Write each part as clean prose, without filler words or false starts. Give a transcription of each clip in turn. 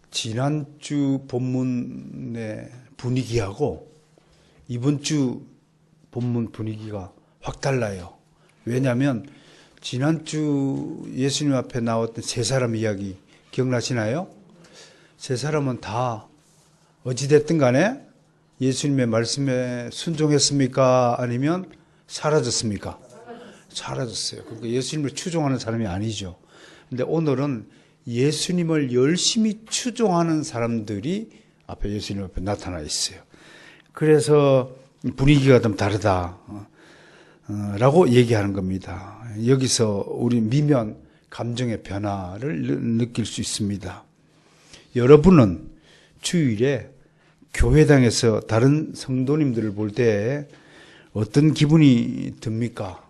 지난주 본문의 분위기하고 이번 주 본문 분위기가 확 달라요. 왜냐하면 지난주 예수님 앞에 나왔던 세 사람 이야기 기억나시나요? 세 사람은 다 어찌됐든 간에 예수님의 말씀에 순종했습니까? 아니면 사라졌습니까? 사라졌어요. 그러니까 예수님을 추종하는 사람이 아니죠. 근데 오늘은 예수님을 열심히 추종하는 사람들이 앞에 예수님 앞에 나타나 있어요. 그래서 분위기가 좀 다르다 라고 얘기하는 겁니다. 여기서 우리 미면 감정의 변화를 느낄 수 있습니다. 여러분은 주일에 교회당에서 다른 성도님들을 볼 때 어떤 기분이 듭니까?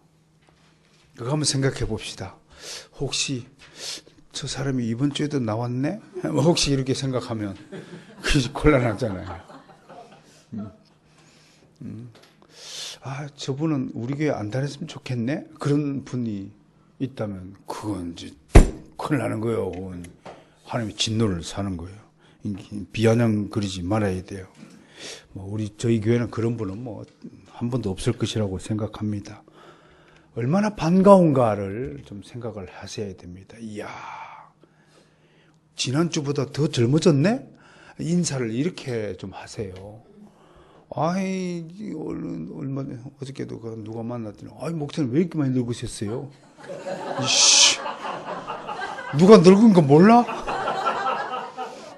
그거 한번 생각해 봅시다. 혹시 저 사람이 이번 주에도 나왔네? 혹시 이렇게 생각하면 그게 곤란하잖아요. 저분은 우리 교회 안 다녔으면 좋겠네? 그런 분이 있다면 그건 이제 큰일 나는 거예요. 그건 하나님의 진노를 사는 거예요. 비아냥거리지 말아야 돼요. 저희 교회는 그런 분은 한 번도 없을 것이라고 생각합니다. 얼마나 반가운가를 좀 생각을 하셔야 됩니다. 이야, 지난주보다 더 젊어졌네? 인사를 이렇게 좀 하세요. 얼마 어저께도 누가 만났더니, 목사님 왜 이렇게 많이 늙으셨어요? 이씨, 누가 늙은 거 몰라?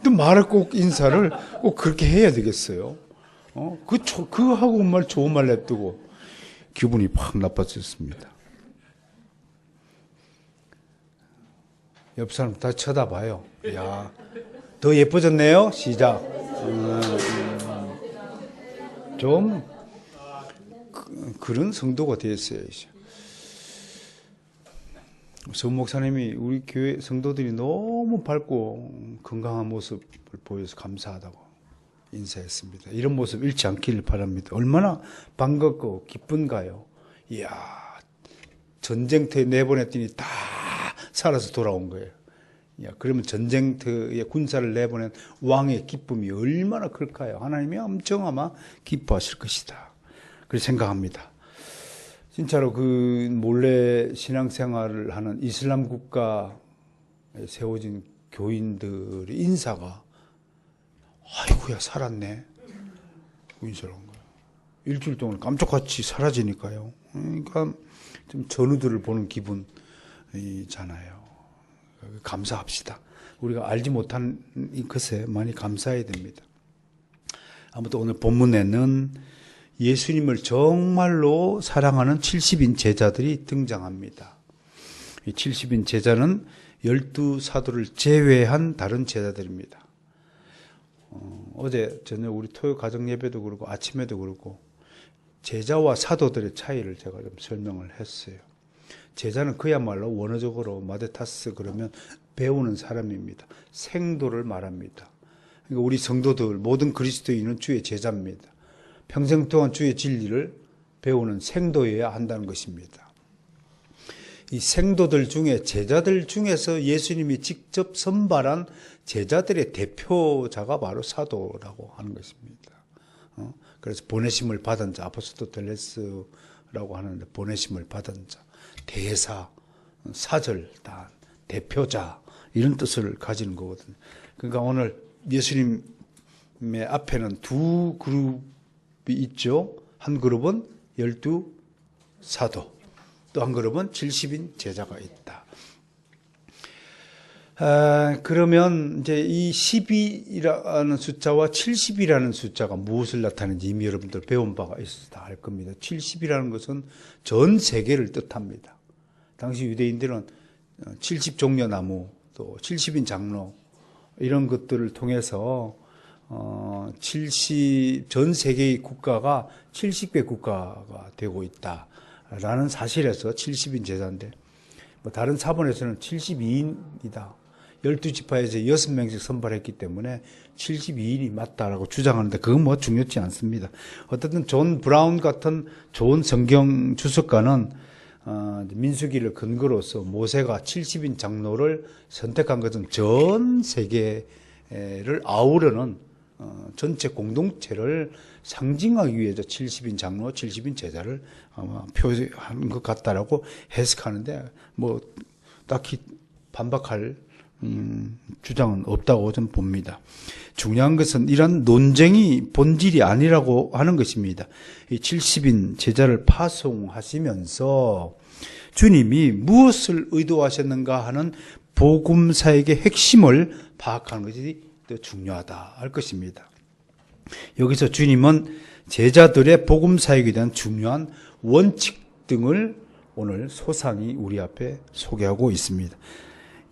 또 말을 꼭 인사를 꼭 그렇게 해야 되겠어요. 그하고 말 좋은 말 냅두고 기분이 팍 나빠졌습니다. 옆 사람 다 쳐다봐요. 야, 더 예뻐졌네요. 시작. 좀 그런 성도가 되었어야죠. 선 목사님이 우리 교회 성도들이 너무 밝고 건강한 모습을 보여서 감사하다고 인사했습니다. 이런 모습 잃지 않기를 바랍니다. 얼마나 반갑고 기쁜가요? 이야, 전쟁터에 내보냈더니 다 살아서 돌아온 거예요. 야, 그러면 전쟁터에 군사를 내보낸 왕의 기쁨이 얼마나 클까요? 하나님이 엄청 아마 기뻐하실 것이다. 그렇게 생각합니다. 진짜로 몰래 신앙생활을 하는 이슬람 국가에 세워진 교인들의 인사가 아이고야 살았네 인사를 한 거예요. 일주일 동안 깜짝같이 사라지니까요. 그러니까 좀 전우들을 보는 기분이잖아요. 감사합시다. 우리가 알지 못한 것에 많이 감사해야 됩니다. 아무튼 오늘 본문에는 예수님을 정말로 사랑하는 70인 제자들이 등장합니다. 이 70인 제자는 12사도를 제외한 다른 제자들입니다. 어제 저녁 우리 토요 가정 예배도 그렇고 아침에도 그렇고 제자와 사도들의 차이를 제가 좀 설명을 했어요. 제자는 그야말로 원어적으로 마데타스 그러면 배우는 사람입니다. 생도를 말합니다. 그러니까 우리 성도들 모든 그리스도인은 주의 제자입니다. 평생 동안 주의 진리를 배우는 생도여야 한다는 것입니다. 이 생도들 중에 제자들 중에서 예수님이 직접 선발한 제자들의 대표자가 바로 사도라고 하는 것입니다. 그래서 보내심을 받은 자, 아포스토텔레스라고 하는데 보내심을 받은 자, 대사, 사절단, 대표자 이런 뜻을 가지는 거거든요. 그러니까 오늘 예수님의 앞에는 두 그룹이 있죠. 한 그룹은 12사도, 또 한 그룹은 70인 제자가 있다. 그러면 이제 이 12라는 숫자와 70이라는 숫자가 무엇을 나타내는지 이미 여러분들 배운 바가 있어서 다 알 겁니다. 70이라는 것은 전 세계를 뜻합니다. 당시 유대인들은 70종려나무, 또 70인 장로 이런 것들을 통해서 전 세계의 국가가 70개 국가가 되고 있다라는 사실에서 70인 제자인데, 다른 사본에서는 72인이다. 12지파에서 6명씩 선발했기 때문에 72인이 맞다라고 주장하는데 그건 중요치 않습니다. 어쨌든 존 브라운 같은 좋은 성경 주석가는 민수기를 근거로서 모세가 70인 장로를 선택한 것은 전 세계를 아우르는 전체 공동체를 상징하기 위해서 70인 장로, 70인 제자를 아마 표시하는 것 같다라고 해석하는데 뭐 딱히 반박할 주장은 없다고 저는 봅니다. 중요한 것은 이런 논쟁이 본질이 아니라고 하는 것입니다. 이 70인 제자를 파송하시면서 주님이 무엇을 의도하셨는가 하는 복음사역의 핵심을 파악하는 것이 더 중요하다 할 것입니다. 여기서 주님은 제자들의 복음사역에 대한 중요한 원칙 등을 오늘 소상히 우리 앞에 소개하고 있습니다.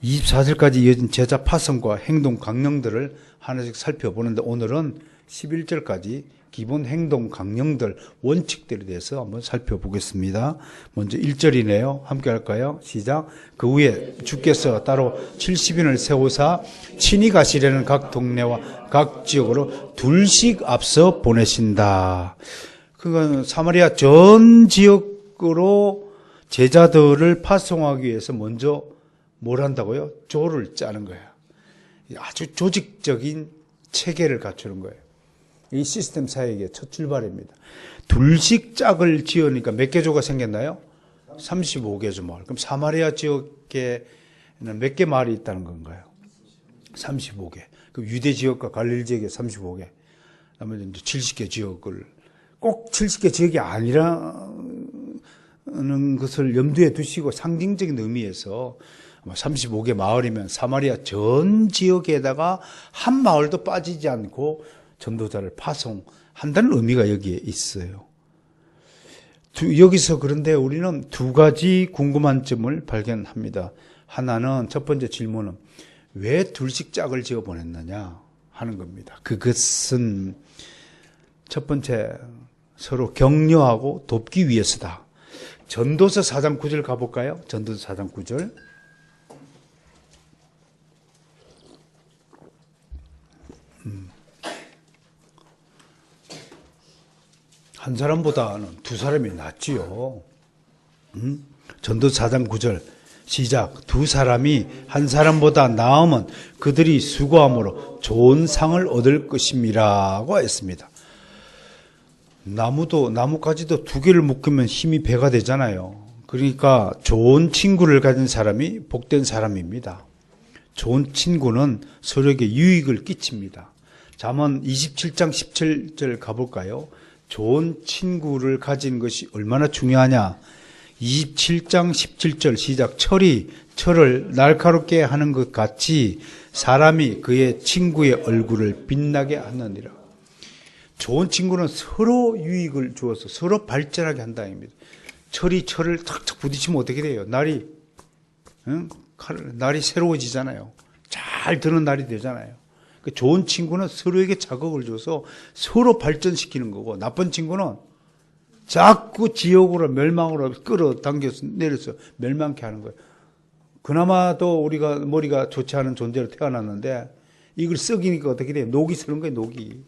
24절까지 이어진 제자 파송과 행동 강령들을 하나씩 살펴보는데 오늘은 11절까지 기본 행동 강령들, 원칙들에 대해서 한번 살펴보겠습니다. 먼저 1절이네요. 함께 할까요? 시작. 그 후에 주께서 따로 70인을 세우사 친히 가시려는 각 동네와 각 지역으로 둘씩 앞서 보내신다. 그건 사마리아 전 지역으로 제자들을 파송하기 위해서 먼저 뭘 한다고요? 조를 짜는 거예요. 아주 조직적인 체계를 갖추는 거예요. 이 시스템 사역의 첫 출발입니다. 둘씩 짝을 지으니까 몇 개 조가 생겼나요? 35개 조 마을. 그럼 사마리아 지역에는 몇 개 마을이 있다는 건가요? 35개. 그럼 유대 지역과 갈릴리 지역에 35개. 그다음에 이제 70개 지역을 꼭 70개 지역이 아니라는 것을 염두에 두시고 상징적인 의미에서 35개 마을이면 사마리아 전 지역에다가 한 마을도 빠지지 않고 전도자를 파송한다는 의미가 여기에 있어요. 여기서 그런데 우리는 두 가지 궁금한 점을 발견합니다. 하나는 첫 번째 질문은 왜 둘씩 짝을 지어 보냈느냐 하는 겁니다. 그것은 첫 번째 서로 격려하고 돕기 위해서다. 전도서 4장 9절 가볼까요? 전도서 4장 9절. 한 사람보다는 두 사람이 낫지요. 전도서 4장 9절 시작. 두 사람이 한 사람보다 나으면 그들이 수고함으로 좋은 상을 얻을 것임이라고 했습니다. 나뭇가지도 두 개를 묶으면 힘이 배가 되잖아요. 그러니까 좋은 친구를 가진 사람이 복된 사람입니다. 좋은 친구는 서로에게 유익을 끼칩니다. 잠언 27장 17절 가볼까요? 좋은 친구를 가진 것이 얼마나 중요하냐. 27장 17절 시작. 철을 날카롭게 하는 것 같이 사람이 그의 친구의 얼굴을 빛나게 하느니라. 좋은 친구는 서로 유익을 주어서 서로 발전하게 한다입니다. 철을 탁탁 부딪히면 어떻게 돼요? 날이 새로워지잖아요. 잘 드는 날이 되잖아요. 좋은 친구는 서로에게 자극을 줘서 서로 발전시키는 거고, 나쁜 친구는 자꾸 지옥으로 멸망으로 끌어당겨서 내려서 멸망케 하는 거예요. 그나마도 우리가 머리가 좋지 않은 존재로 태어났는데 이걸 썩이니까 어떻게 돼요? 녹이 쓰는 거예요. 녹이.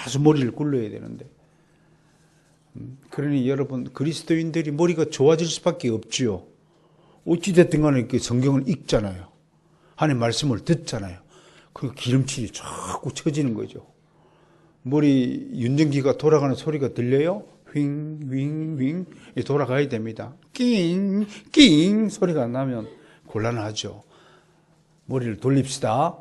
계속 머리를 굴려야 되는데. 그러니 여러분, 그리스도인들이 머리가 좋아질 수밖에 없지요. 어찌됐든 간에 이렇게 성경을 읽잖아요. 하나님의 말씀을 듣잖아요. 그 기름칠이 자꾸 쳐지는 거죠. 머리 윤전기가 돌아가는 소리가 들려요? 윙 돌아가야 됩니다. 낑 소리가 나면 곤란하죠. 머리를 돌립시다.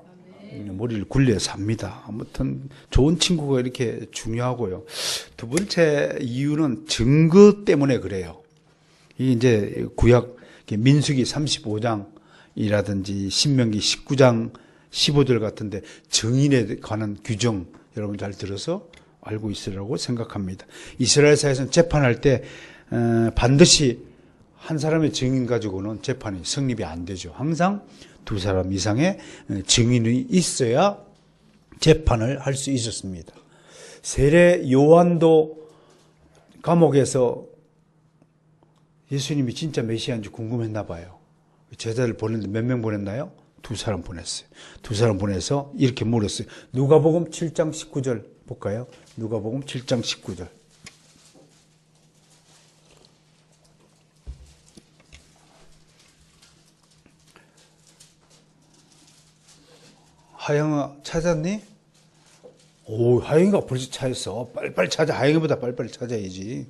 머리를 굴려서 합니다. 아무튼 좋은 친구가 이렇게 중요하고요. 두 번째 이유는 증거 때문에 그래요. 이 이제 구약 민수기 35장이라든지 신명기 19장 15절 같은데 증인에 관한 규정 여러분 잘 들어서 알고 있으라고 생각합니다. 이스라엘 사회에서는 재판할 때 반드시 한 사람의 증인 가지고는 재판이 성립이 안 되죠. 항상 두 사람 이상의 증인이 있어야 재판을 할 수 있었습니다. 세례 요한도 감옥에서 예수님이 진짜 메시아인지 궁금했나 봐요. 제자를 보냈는데 몇 명 보냈나요? 두 사람 보냈어요. 두 사람 보내서 이렇게 물었어요. 누가복음 7장 19절 볼까요? 누가복음 7장 19절. 하영아 찾았니? 오, 하영이가 벌써 찾았어. 빨리빨리 찾아. 하영이보다 빨리빨리 찾아야지.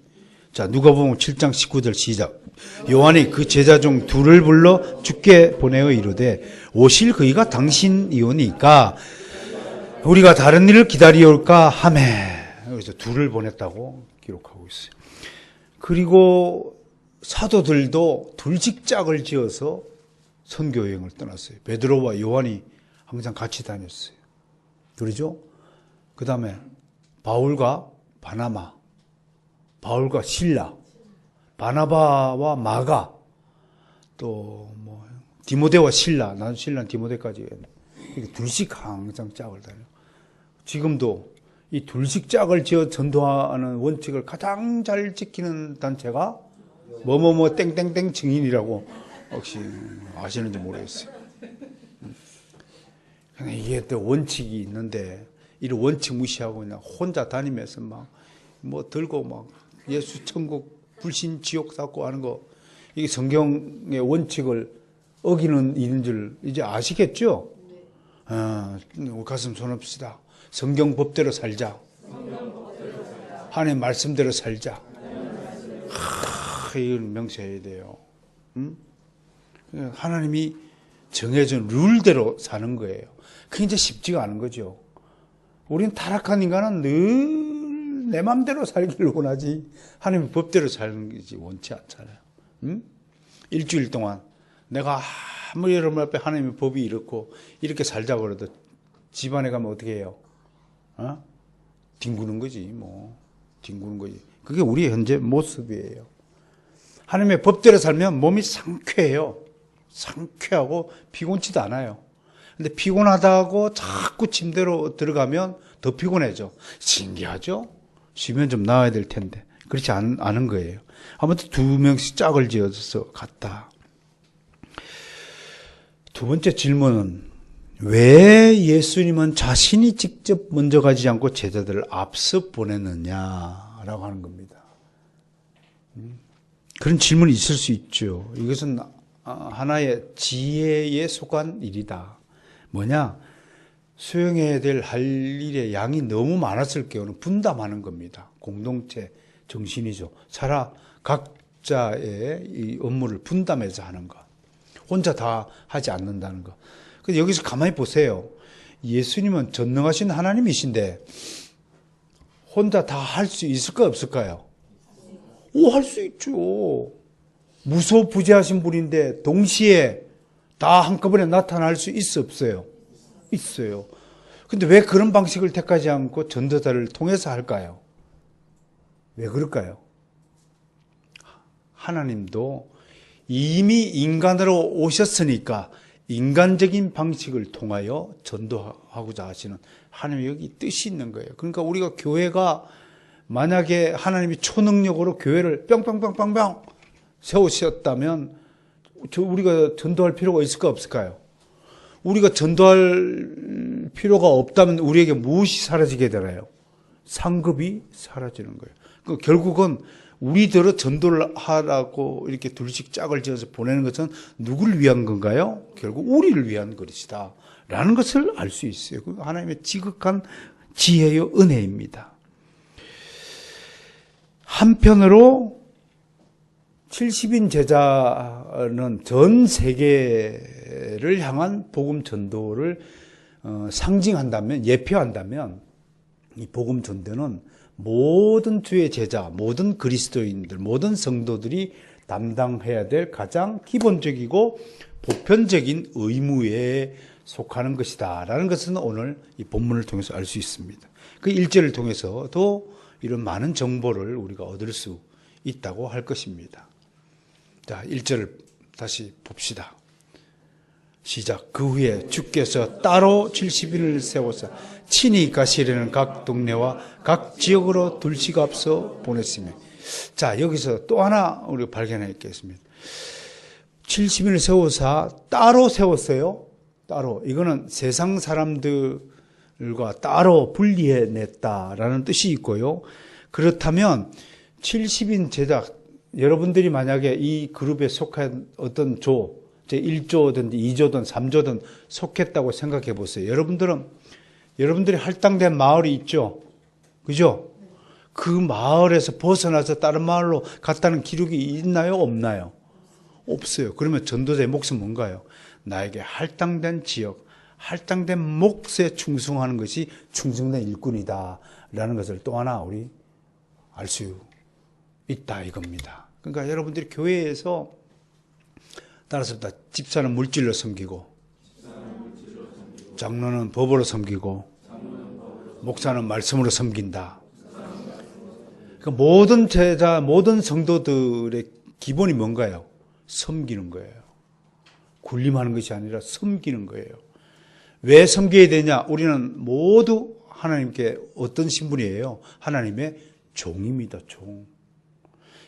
자, 누가복음 7장 19절 시작. 요한이 그 제자 중 둘을 불러 주께 보내어 이르되 오실 그이가 당신이오니까 우리가 다른 일을 기다리올까 하매. 그래서 둘을 보냈다고 기록하고 있어요. 그리고 사도들도 둘씩 짝을 지어서 선교 여행을 떠났어요. 베드로와 요한이 항상 같이 다녔어요. 그러죠? 그 다음에 바울과 바나바, 바울과 실라, 바나바와 마가, 또 뭐 디모데와 실라, 난 실라는 디모데까지 이렇게 둘씩 항상 짝을 다녀. 지금도 이 둘씩 짝을 지어 전도하는 원칙을 가장 잘 지키는 단체가 뭐뭐뭐 땡땡땡 증인이라고 혹시 아시는지 모르겠어요. 이게 또 원칙이 있는데 이런 원칙 무시하고 그냥 혼자 다니면서 막 뭐 들고 막 예수 천국 불신 지옥 쌓고 하는 거, 이게 성경의 원칙을 어기는 일인 줄 이제 아시겠죠? 우리 가슴 손합시다. 성경 법대로 살자. 하나님 말씀대로 살자. 이걸 명시해야 돼요. 하나님이 정해준 룰대로 사는 거예요. 그게 이제 쉽지가 않은 거죠. 우린 타락한 인간은 늘 내 맘대로 살기를 원하지 하나님의 법대로 사는 것이 원치 않잖아요. 일주일 동안 내가 아무리 여러분 앞에 하나님의 법이 이렇고 이렇게 살자고 그래도 집안에 가면 어떻게 해요? 뒹구는 거지 뭐. 뒹구는 거지. 그게 우리의 현재 모습이에요. 하나님의 법대로 살면 몸이 상쾌해요. 상쾌하고 피곤치도 않아요. 근데 피곤하다고 자꾸 침대로 들어가면 더 피곤해져. 신기하죠? 쉬면 좀 나아야 될 텐데. 그렇지 않은 거예요. 아무튼 두 명씩 짝을 지어서 갔다. 두 번째 질문은 왜 예수님은 자신이 직접 먼저 가지 않고 제자들을 앞서 보냈느냐라고 하는 겁니다. 그런 질문이 있을 수 있죠. 이것은 하나의 지혜에 속한 일이다. 뭐냐? 수행해야 될 할 일의 양이 너무 많았을 경우는 분담하는 겁니다. 공동체 정신이죠. 각자의 이 업무를 분담해서 하는 것. 혼자 다 하지 않는다는 것. 근데 여기서 가만히 보세요. 예수님은 전능하신 하나님이신데 혼자 다 할 수 있을까요, 없을까요? 할 수 있죠. 무소부재하신 분인데 동시에 다 한꺼번에 나타날 수 있어, 없어요? 있어요. 근데 왜 그런 방식을 택하지 않고 전도자를 통해서 할까요? 왜 그럴까요? 하나님도 이미 인간으로 오셨으니까 인간적인 방식을 통하여 전도하고자 하시는 하나님의 여기 뜻이 있는 거예요. 그러니까 우리가 교회가 만약에 하나님이 초능력으로 교회를 뿅뿅뿅뿅뿅 세우셨다면 우리가 전도할 필요가 있을까 없을까요? 우리가 전도할 필요가 없다면 우리에게 무엇이 사라지게 되나요? 상급이 사라지는 거예요. 결국은 우리들을 전도를 하라고 이렇게 둘씩 짝을 지어서 보내는 것은 누구를 위한 건가요? 결국 우리를 위한 것이다 라는 것을 알 수 있어요. 하나님의 지극한 지혜의 은혜입니다. 한편으로 70인 제자는 전 세계를 향한 복음 전도를 상징한다면, 예표한다면 이 복음 전도는 모든 주의 제자, 모든 그리스도인들, 모든 성도들이 담당해야 될 가장 기본적이고 보편적인 의무에 속하는 것이다 라는 것은 오늘 이 본문을 통해서 알 수 있습니다. 그 1절을 통해서도 이런 많은 정보를 우리가 얻을 수 있다고 할 것입니다. 자, 1절을 다시 봅시다. 시작. 그 후에 주께서 따로 70인을 세워서 친히 가시려는 각 동네와 각 지역으로 둘씩 앞서 보냈으며. 자, 여기서 또 하나 우리가 발견하겠습니다. 70인을 세워서 따로 세웠어요. 따로. 이거는 세상 사람들과 따로 분리해냈다라는 뜻이 있고요. 그렇다면 70인 제자, 여러분들이 만약에 이 그룹에 속한 어떤 제 1조든 2조든 3조든 속했다고 생각해 보세요. 여러분들이 할당된 마을이 있죠. 그죠? 그 마을에서 벗어나서 다른 마을로 갔다는 기록이 있나요? 없나요? 없어요. 그러면 전도자의 몫은 뭔가요? 나에게 할당된 지역, 할당된 몫에 충성하는 것이 충성된 일꾼이다 라는 것을 또 하나 우리 알 수 있다 이겁니다. 그러니까 여러분들이 교회에서 따라서 집사는 물질로 섬기고, 장로는 법으로 섬기고, 목사는 말씀으로 섬긴다. 그러니까 모든 제자, 모든 성도들의 기본이 뭔가요? 섬기는 거예요. 군림하는 것이 아니라 섬기는 거예요. 왜 섬겨야 되냐? 우리는 모두 하나님께 어떤 신분이에요? 하나님의 종입니다. 종.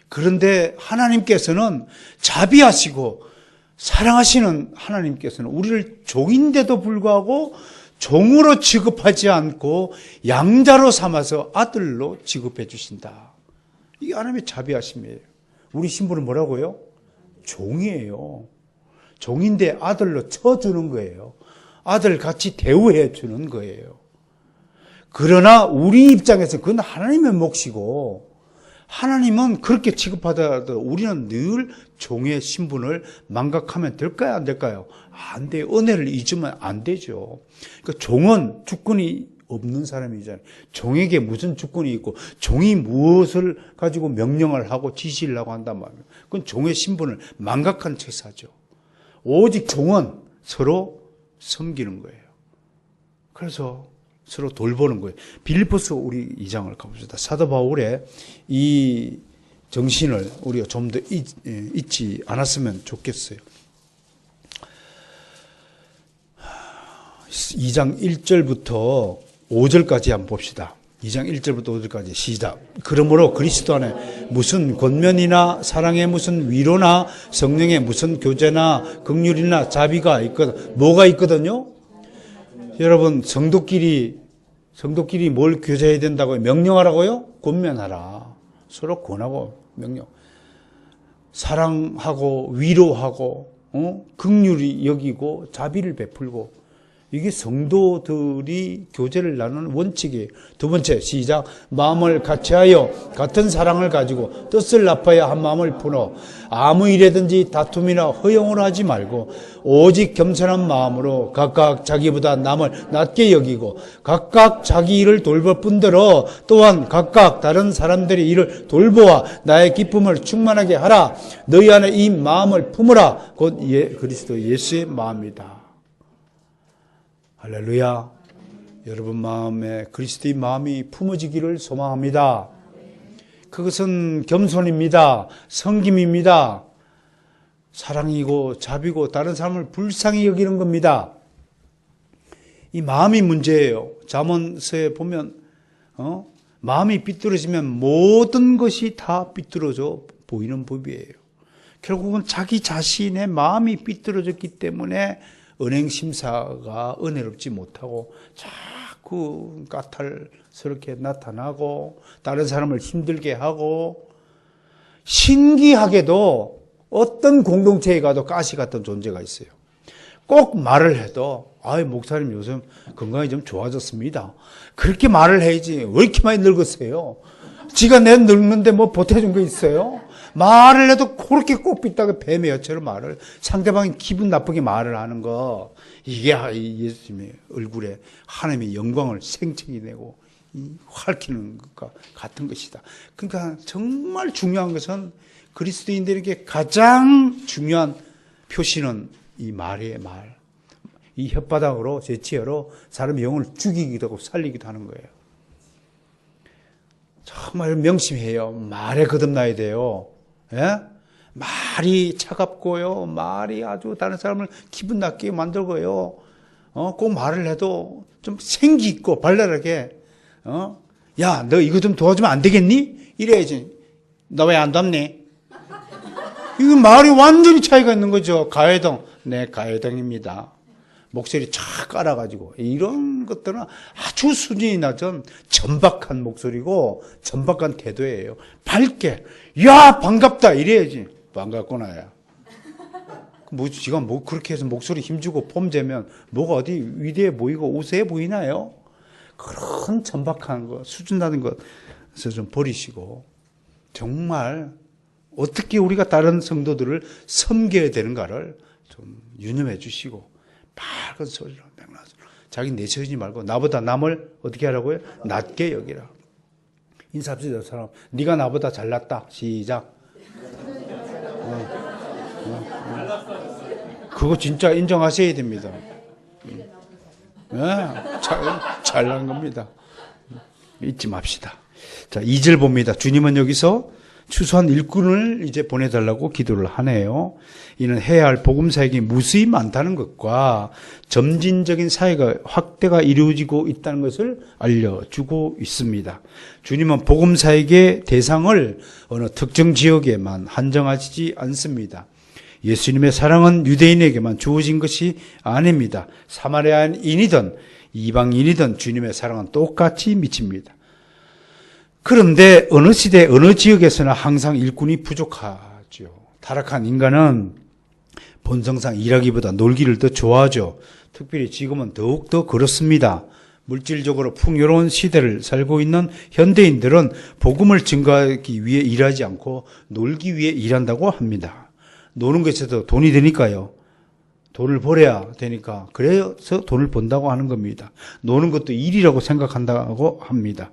그런데 하나님께서는 자비하시고 사랑하시는 하나님께서는 우리를 종인데도 불구하고 종으로 취급하지 않고 양자로 삼아서 아들로 취급해 주신다. 이게 하나님의 자비하심이에요. 우리 신분은 뭐라고요? 종이에요. 종인데 아들로 쳐주는 거예요. 아들같이 대우해 주는 거예요. 그러나 우리 입장에서 그건 하나님의 몫이고, 하나님은 그렇게 취급하더라도 우리는 늘 종의 신분을 망각하면 될까요? 안 될까요? 안 돼요. 은혜를 잊으면 안 되죠. 그러니까 종은 주권이 없는 사람이잖아요. 종에게 무슨 주권이 있고, 종이 무엇을 가지고 명령을 하고 지시를 하고 한단 말이에요. 그건 종의 신분을 망각한 체사죠. 오직 종은 서로 섬기는 거예요. 그래서 서로 돌보는 거예요. 빌립보서 우리 2장을 가봅시다. 사도 바울의 이 정신을 우리가 좀 더 잊지 않았으면 좋겠어요. 2장 1절부터 5절까지 한번 봅시다. 2장 1절부터 5절까지 시작. 그러므로 그리스도 안에 무슨 권면이나 사랑의 무슨 위로나 성령의 무슨 교제나 긍휼이나 자비가 있거든. 뭐가 있거든요? 여러분, 성도끼리 뭘 교제해야 된다고요? 명령하라고요? 권면하라. 서로 권하고 명령. 사랑하고 위로하고 긍휼히 여기고 자비를 베풀고, 이게 성도들이 교제를 나누는 원칙이에요. 두 번째, 시작. 마음을 같이하여 같은 사랑을 가지고 뜻을 합하여 한 마음을 풀어 아무 일에든지 다툼이나 허용을 하지 말고 오직 겸손한 마음으로 각각 자기보다 남을 낮게 여기고 각각 자기 일을 돌볼 뿐더러 또한 각각 다른 사람들의 일을 돌보아 나의 기쁨을 충만하게 하라. 너희 안에 이 마음을 품으라. 곧 그리스도 예수의 마음이다. 할렐루야. 여러분 마음에 그리스도의 마음이 품어지기를 소망합니다. 그것은 겸손입니다. 섬김입니다. 사랑이고 자비고 다른 사람을 불쌍히 여기는 겁니다. 이 마음이 문제예요. 잠언서에 보면 마음이 삐뚤어지면 모든 것이 다 삐뚤어져 보이는 법이에요. 결국은 자기 자신의 마음이 삐뚤어졌기 때문에 은행심사가 은혜롭지 못하고 자꾸 까탈스럽게 나타나고 다른 사람을 힘들게 하고, 신기하게도 어떤 공동체에 가도 가시 같은 존재가 있어요. 꼭 말을 해도 목사님 요즘 건강이 좀 좋아졌습니다. 그렇게 말을 해야지 왜 이렇게 많이 늙었어요? 지가 내 늙는데 뭐 보태준 거 있어요? 말을 해도 그렇게 꼭 삐딱하게 뱀의 여처럼 말을, 상대방이 기분 나쁘게 말을 하는 거, 이게 예수님의 얼굴에 하나님의 영광을 생채기 내고 활키는 것과 같은 것이다. 그러니까 정말 중요한 것은, 그리스도인들에게 가장 중요한 표시는 이 말이에요. 말. 이 혓바닥으로, 제치어로 사람의 영혼을 죽이기도 하고 살리기도 하는 거예요. 정말 명심해요. 말에 거듭나야 돼요. 예? 말이 차갑고요. 말이 아주 다른 사람을 기분 나쁘게 만들고요. 꼭 말을 해도 좀 생기 있고 발랄하게, 야, 너 이거 좀 도와주면 안 되겠니? 이래야지. 너 왜 안 돕니? 이거 말이 완전히 차이가 있는 거죠. 가해동. 네, 가해동입니다. 목소리 쫙 깔아가지고, 이런 것들은 아주 수준이 낮은 천박한 목소리고 천박한 태도예요. 밝게, 야, 반갑다 이래야지. 반갑구나, 야. 지가 뭐 그렇게 해서 목소리 힘주고 폼재면 뭐가 어디 위대해 보이고 우세해 보이나요? 그런 천박한 거, 수준 낮은 것에서 좀 버리시고, 정말 어떻게 우리가 다른 성도들을 섬겨야 되는가를 좀 유념해 주시고, 밝은 소리로, 명랑한 소리로, 자기 내세우지 말고, 나보다 남을 어떻게 하라고요? 낮게 여기라. 인사합시다, 사람. 네가 나보다 잘났다. 시작. 그거 진짜 인정하셔야 됩니다. 잘난 겁니다. 잊지 맙시다. 자, 2절 봅니다. 주님은 여기서 추수한 일꾼을 이제 보내달라고 기도를 하네요. 이는 해야 할 복음 사역이 무수히 많다는 것과 점진적인 사회가 확대가 이루어지고 있다는 것을 알려주고 있습니다. 주님은 복음 사역의 대상을 어느 특정 지역에만 한정하시지 않습니다. 예수님의 사랑은 유대인에게만 주어진 것이 아닙니다. 사마리아인이든 이방인이든 주님의 사랑은 똑같이 미칩니다. 그런데 어느 시대 어느 지역에서나 항상 일꾼이 부족하죠. 타락한 인간은 본성상 일하기보다 놀기를 더 좋아하죠. 특별히 지금은 더욱더 그렇습니다. 물질적으로 풍요로운 시대를 살고 있는 현대인들은 복음을 증거하기 위해 일하지 않고 놀기 위해 일한다고 합니다. 노는 것에도 돈이 되니까요. 돈을 벌어야 되니까 그래서 돈을 번다고 하는 겁니다. 노는 것도 일이라고 생각한다고 합니다.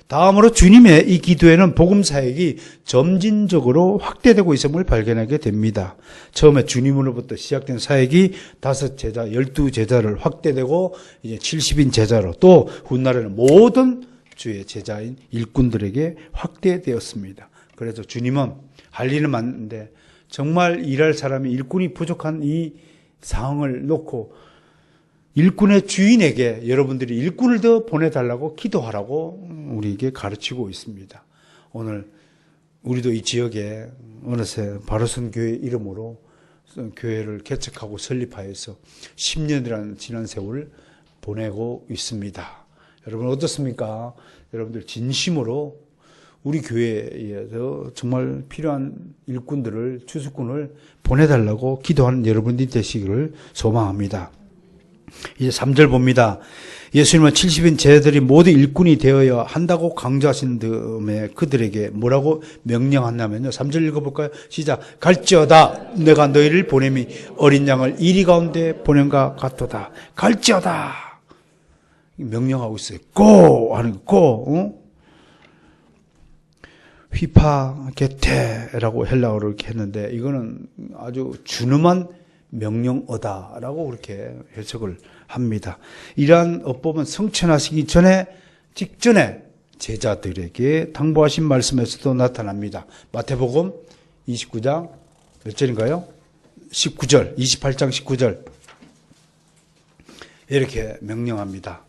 다음으로 주님의 이 기도에는 복음 사역이 점진적으로 확대되고 있음을 발견하게 됩니다. 처음에 주님으로부터 시작된 사역이 5제자, 12제자를 확대되고 이제 70인 제자로 또 훗날에는 모든 주의 제자인 일꾼들에게 확대되었습니다. 그래서 주님은 할 일은 많은데 정말 일할 사람이 일꾼이 부족한 이 상황을 놓고 일꾼의 주인에게 여러분들이 일꾼을 더 보내달라고 기도하라고 우리에게 가르치고 있습니다. 오늘 우리도 이 지역에 어느새 바로선 교회 이름으로 교회를 개척하고 설립하여서 10년이라는 지난 세월을 보내고 있습니다. 여러분 어떻습니까? 여러분들 진심으로 우리 교회에서 정말 필요한 일꾼들을, 추수꾼을 보내달라고 기도하는 여러분들이 되시기를 소망합니다. 이제 3절 봅니다. 예수님은 70인 제자들이 모두 일꾼이 되어야 한다고 강조하신 다음에 그들에게 뭐라고 명령하냐면요. 3절 읽어볼까요? 시작. 갈지어다 내가 너희를 보냄이 어린 양을 이리 가운데 보낸과 같도다. 갈지어다 명령하고 있어요. 고 하는 거 고. 휘파게테라고 헬라어로 이렇게 했는데 이거는 아주 준엄한 명령어다라고 그렇게 해석을 합니다. 이러한 어법은 성취하시기 직전에 제자들에게 당부하신 말씀에서도 나타납니다. 마태복음 29장 몇 절인가요? 19절, 28장 19절 이렇게 명령합니다.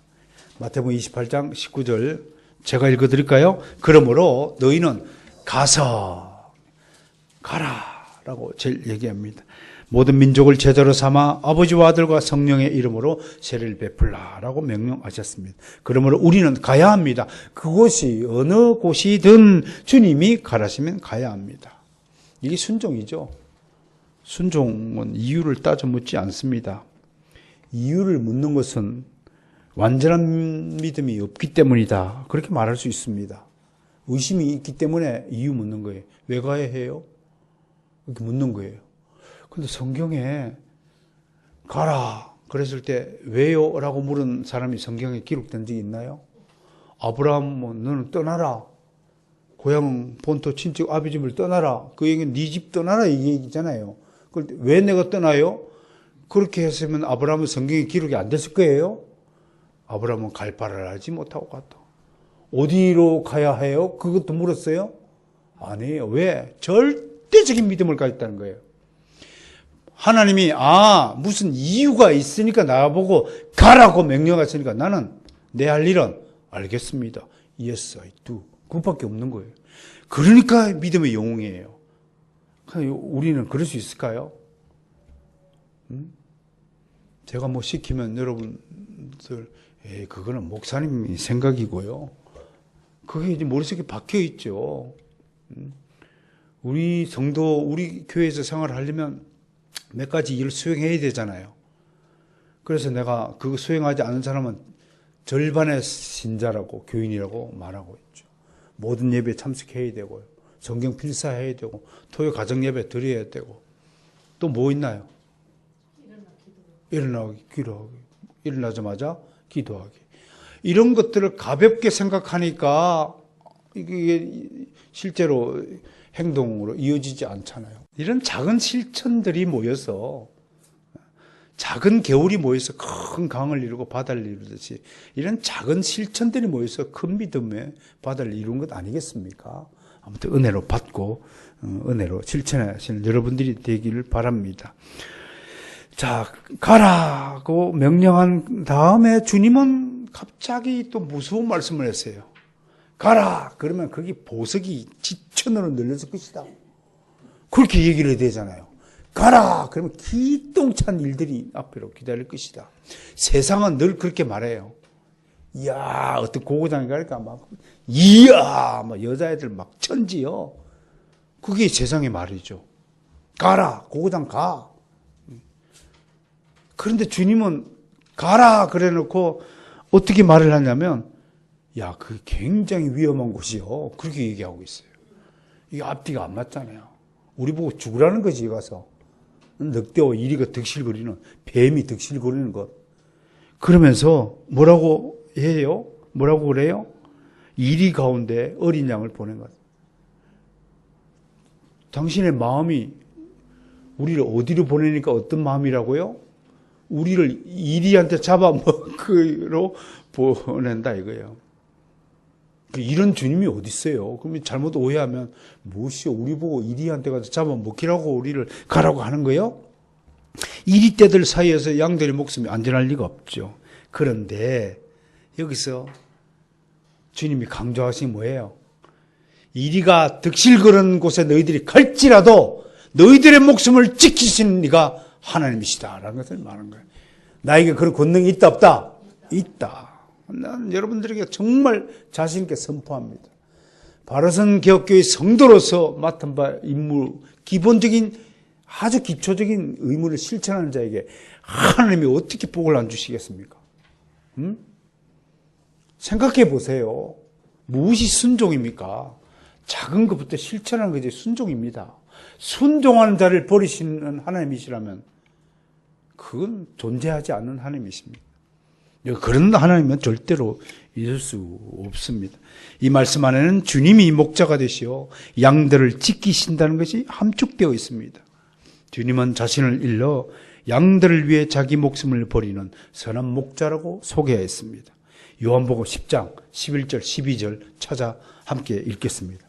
마태복음 28장 19절 제가 읽어드릴까요? 그러므로 너희는 가라 라고 제일 얘기합니다. 모든 민족을 제자로 삼아 아버지와 아들과 성령의 이름으로 세례를 베풀라라고 명령하셨습니다. 그러므로 우리는 가야 합니다. 그곳이 어느 곳이든 주님이 가라시면 가야 합니다. 이게 순종이죠. 순종은 이유를 따져 묻지 않습니다. 이유를 묻는 것은 완전한 믿음이 없기 때문이다. 그렇게 말할 수 있습니다. 의심이 있기 때문에 이유 묻는 거예요. 왜 가야 해요? 이렇게 묻는 거예요. 근데 성경에 가라 그랬을 때 왜요? 라고 물은 사람이 성경에 기록된 적이 있나요? 아브라함은 너는 떠나라. 고향 본토 친척 아비 집을 떠나라. 그 얘기는 네 집 떠나라 이 얘기잖아요. 그런데 왜 내가 떠나요? 그렇게 했으면 아브라함은 성경에 기록이 안 됐을 거예요. 아브라함은 갈 바를 알지 못하고 갔다. 어디로 가야 해요? 그것도 물었어요? 아니에요. 왜? 절대적인 믿음을 가졌다는 거예요. 하나님이 무슨 이유가 있으니까 나보고 가라고 명령하시니까 나는 내 할 일은 알겠습니다. Yes, I do. 그것밖에 없는 거예요. 그러니까 믿음의 영웅이에요. 우리는 그럴 수 있을까요? 제가 뭐 시키면 여러분들 그거는 목사님 생각이고요. 그게 이제 머릿속에 박혀 있죠. 우리 성도, 우리 교회에서 생활하려면 몇 가지 일을 수행해야 되잖아요. 그래서 내가 그거 수행하지 않은 사람은 절반의 신자라고, 교인이라고 말하고 있죠. 모든 예배에 참석해야 되고요. 성경 필사해야 되고, 토요 가정 예배 드려야 되고, 또 뭐 있나요? 일어나기, 기도하기. 일어나자마자 기도하기. 이런 것들을 가볍게 생각하니까 이게 실제로 행동으로 이어지지 않잖아요. 이런 작은 실천들이 모여서, 작은 개울이 모여서 큰 강을 이루고 바다를 이루듯이 이런 작은 실천들이 모여서 큰 믿음의 바다를 이룬 것 아니겠습니까? 아무튼 은혜로 받고 은혜로 실천하시는 여러분들이 되기를 바랍니다. 자, 가라고 명령한 다음에 주님은 갑자기 또 무서운 말씀을 했어요. 가라! 그러면 거기 보석이 지천으로 늘려질 것이다. 그렇게 얘기를 해야 되잖아요. 가라! 그러면 기똥찬 일들이 앞으로 기다릴 것이다. 세상은 늘 그렇게 말해요. 이야, 어떤 고고장에 가니까 막, 이야! 막 여자애들 막 천지요. 그게 세상의 말이죠. 가라! 고고장 가! 그런데 주님은 가라! 그래 놓고 어떻게 말을 하냐면, 야, 그게 굉장히 위험한 곳이요. 그렇게 얘기하고 있어요. 이게 앞뒤가 안 맞잖아요. 우리 보고 죽으라는 거지, 가서. 늑대와 이리가 득실거리는, 뱀이 득실거리는 것. 그러면서 뭐라고 해요? 뭐라고 그래요? 이리 가운데 어린 양을 보낸 것. 당신의 마음이 우리를 어디로 보내니까 어떤 마음이라고요? 우리를 이리한테 잡아먹으러 보낸다 이거예요. 이런 주님이 어디 있어요? 그럼 잘못 오해하면 무엇이요? 우리 보고 이리한테 가서 잡아먹기라고 우리를 가라고 하는 거예요? 이리떼들 사이에서 양들의 목숨이 안전할 리가 없죠. 그런데 여기서 주님이 강조하신 뭐예요? 이리가 득실거리는 곳에 너희들이 갈지라도 너희들의 목숨을 지키시는 이가 하나님이시다 라는 것을 말하는 거예요. 나에게 그런 권능이 있다 없다? 있다. 난 여러분들에게 정말 자신 있게 선포합니다. 바로선 개혁교회 성도로서 맡은 바 임무, 기본적인 아주 기초적인 의무를 실천하는 자에게 하나님이 어떻게 복을 안 주시겠습니까? 생각해 보세요. 무엇이 순종입니까? 작은 것부터 실천하는 것이 순종입니다. 순종하는 자를 버리시는 하나님이시라면 그건 존재하지 않는 하나님이십니다. 그런 하나님은 절대로 있을 수 없습니다. 이 말씀 안에는 주님이 목자가 되시어 양들을 지키신다는 것이 함축되어 있습니다. 주님은 자신을 일러 양들을 위해 자기 목숨을 버리는 선한 목자라고 소개했습니다. 요한복음 10장 11절 12절 찾아 함께 읽겠습니다.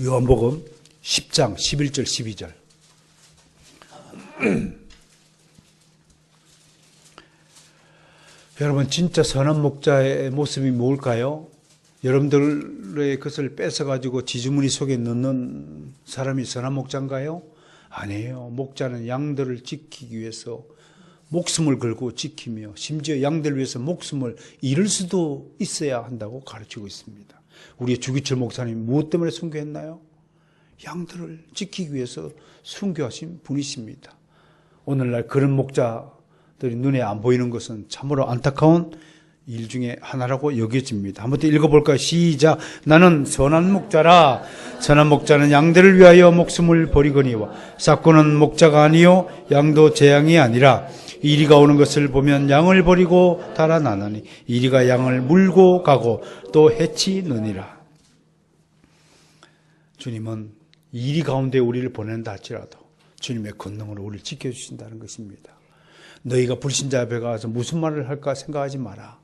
요한복음 10장 11절 12절 여러분, 진짜 선한 목자의 모습이 뭘까요? 여러분들의 것을 뺏어가지고 지주머니 속에 넣는 사람이 선한 목자인가요? 아니에요. 목자는 양들을 지키기 위해서 목숨을 걸고 지키며 심지어 양들을 위해서 목숨을 잃을 수도 있어야 한다고 가르치고 있습니다. 우리 주기철 목사님 무엇 때문에 순교했나요? 양들을 지키기 위해서 순교하신 분이십니다. 오늘날 그런 목자들이 눈에 안 보이는 것은 참으로 안타까운 일 중에 하나라고 여겨집니다. 한번 더 읽어볼까요? 시작. 나는 선한 목자라. 선한 목자는 양들을 위하여 목숨을 버리거니와 삭고는 목자가 아니요 양도 제 양이 아니라 이리가 오는 것을 보면 양을 버리고 달아나나니 이리가 양을 물고 가고 또 해치느니라. 주님은 이리 가운데 우리를 보낸다 할지라도 주님의 권능으로 우리를 지켜주신다는 것입니다. 너희가 불신자 앞에 가서 무슨 말을 할까 생각하지 마라.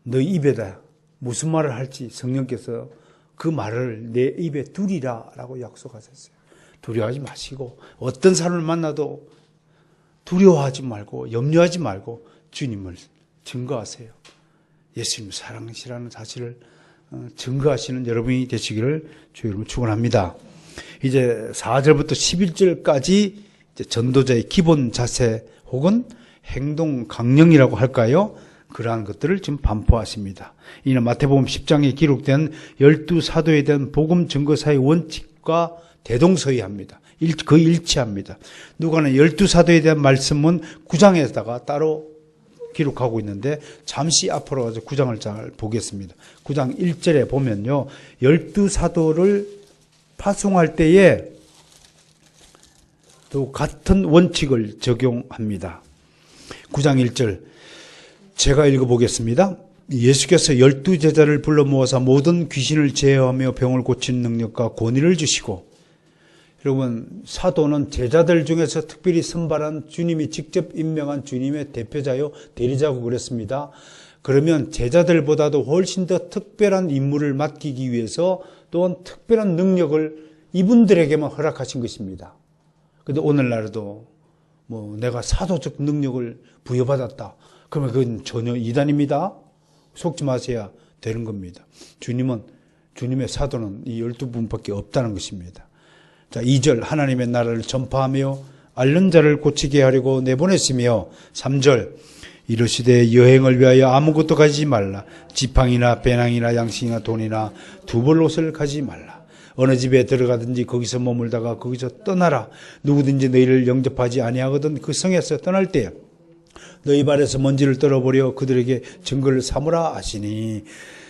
너희 입에다 무슨 말을 할지 성령께서 그 말을 내 입에 두리라 라고 약속하셨어요. 두려워하지 마시고 어떤 사람을 만나도 두려워하지 말고 염려하지 말고 주님을 증거하세요. 예수님 사랑이시라는 사실을 증거하시는 여러분이 되시기를 주의 이름으로 축원합니다. 이제 4절부터 11절까지 전도자의 기본 자세 혹은 행동 강령이라고 할까요? 그러한 것들을 지금 반포하십니다. 이는 마태복음 10장에 기록된 12 사도에 대한 복음 증거사의 원칙 원칙과 대동소이합니다. 거의 일치합니다. 누가는 12사도에 대한 말씀은 9장에다가 따로 기록하고 있는데 잠시 앞으로 가서 9장을 잘 보겠습니다. 9장 1절에 보면요. 12사도를 파송할 때에 또 같은 원칙을 적용합니다. 9장 1절 제가 읽어보겠습니다. 예수께서 12제자를 불러 모아서 모든 귀신을 제어하며 병을 고치는 능력과 권위를 주시고, 여러분 사도는 제자들 중에서 특별히 선발한 주님이 직접 임명한 주님의 대표자요 대리자고 그랬습니다. 그러면 제자들보다도 훨씬 더 특별한 임무를 맡기기 위해서 또한 특별한 능력을 이분들에게만 허락하신 것입니다. 근데 오늘날에도 내가 사도적 능력을 부여받았다. 그러면 그건 전혀 이단입니다. 속지 마셔야 되는 겁니다. 주님의 사도는 이 12분밖에 없다는 것입니다. 자, 2절 하나님의 나라를 전파하며 앓는 자를 고치게 하려고 내보냈으며 3절 이르시되 여행을 위하여 아무것도 가지지 말라. 지팡이나 배낭이나 양식이나 돈이나 두 벌 옷을 가지지 말라. 어느 집에 들어가든지 거기서 머물다가 거기서 떠나라. 누구든지 너희를 영접하지 아니하거든 그 성에서 떠날 때 너희 발에서 먼지를 떨어버려 그들에게 증거를 삼으라 하시니,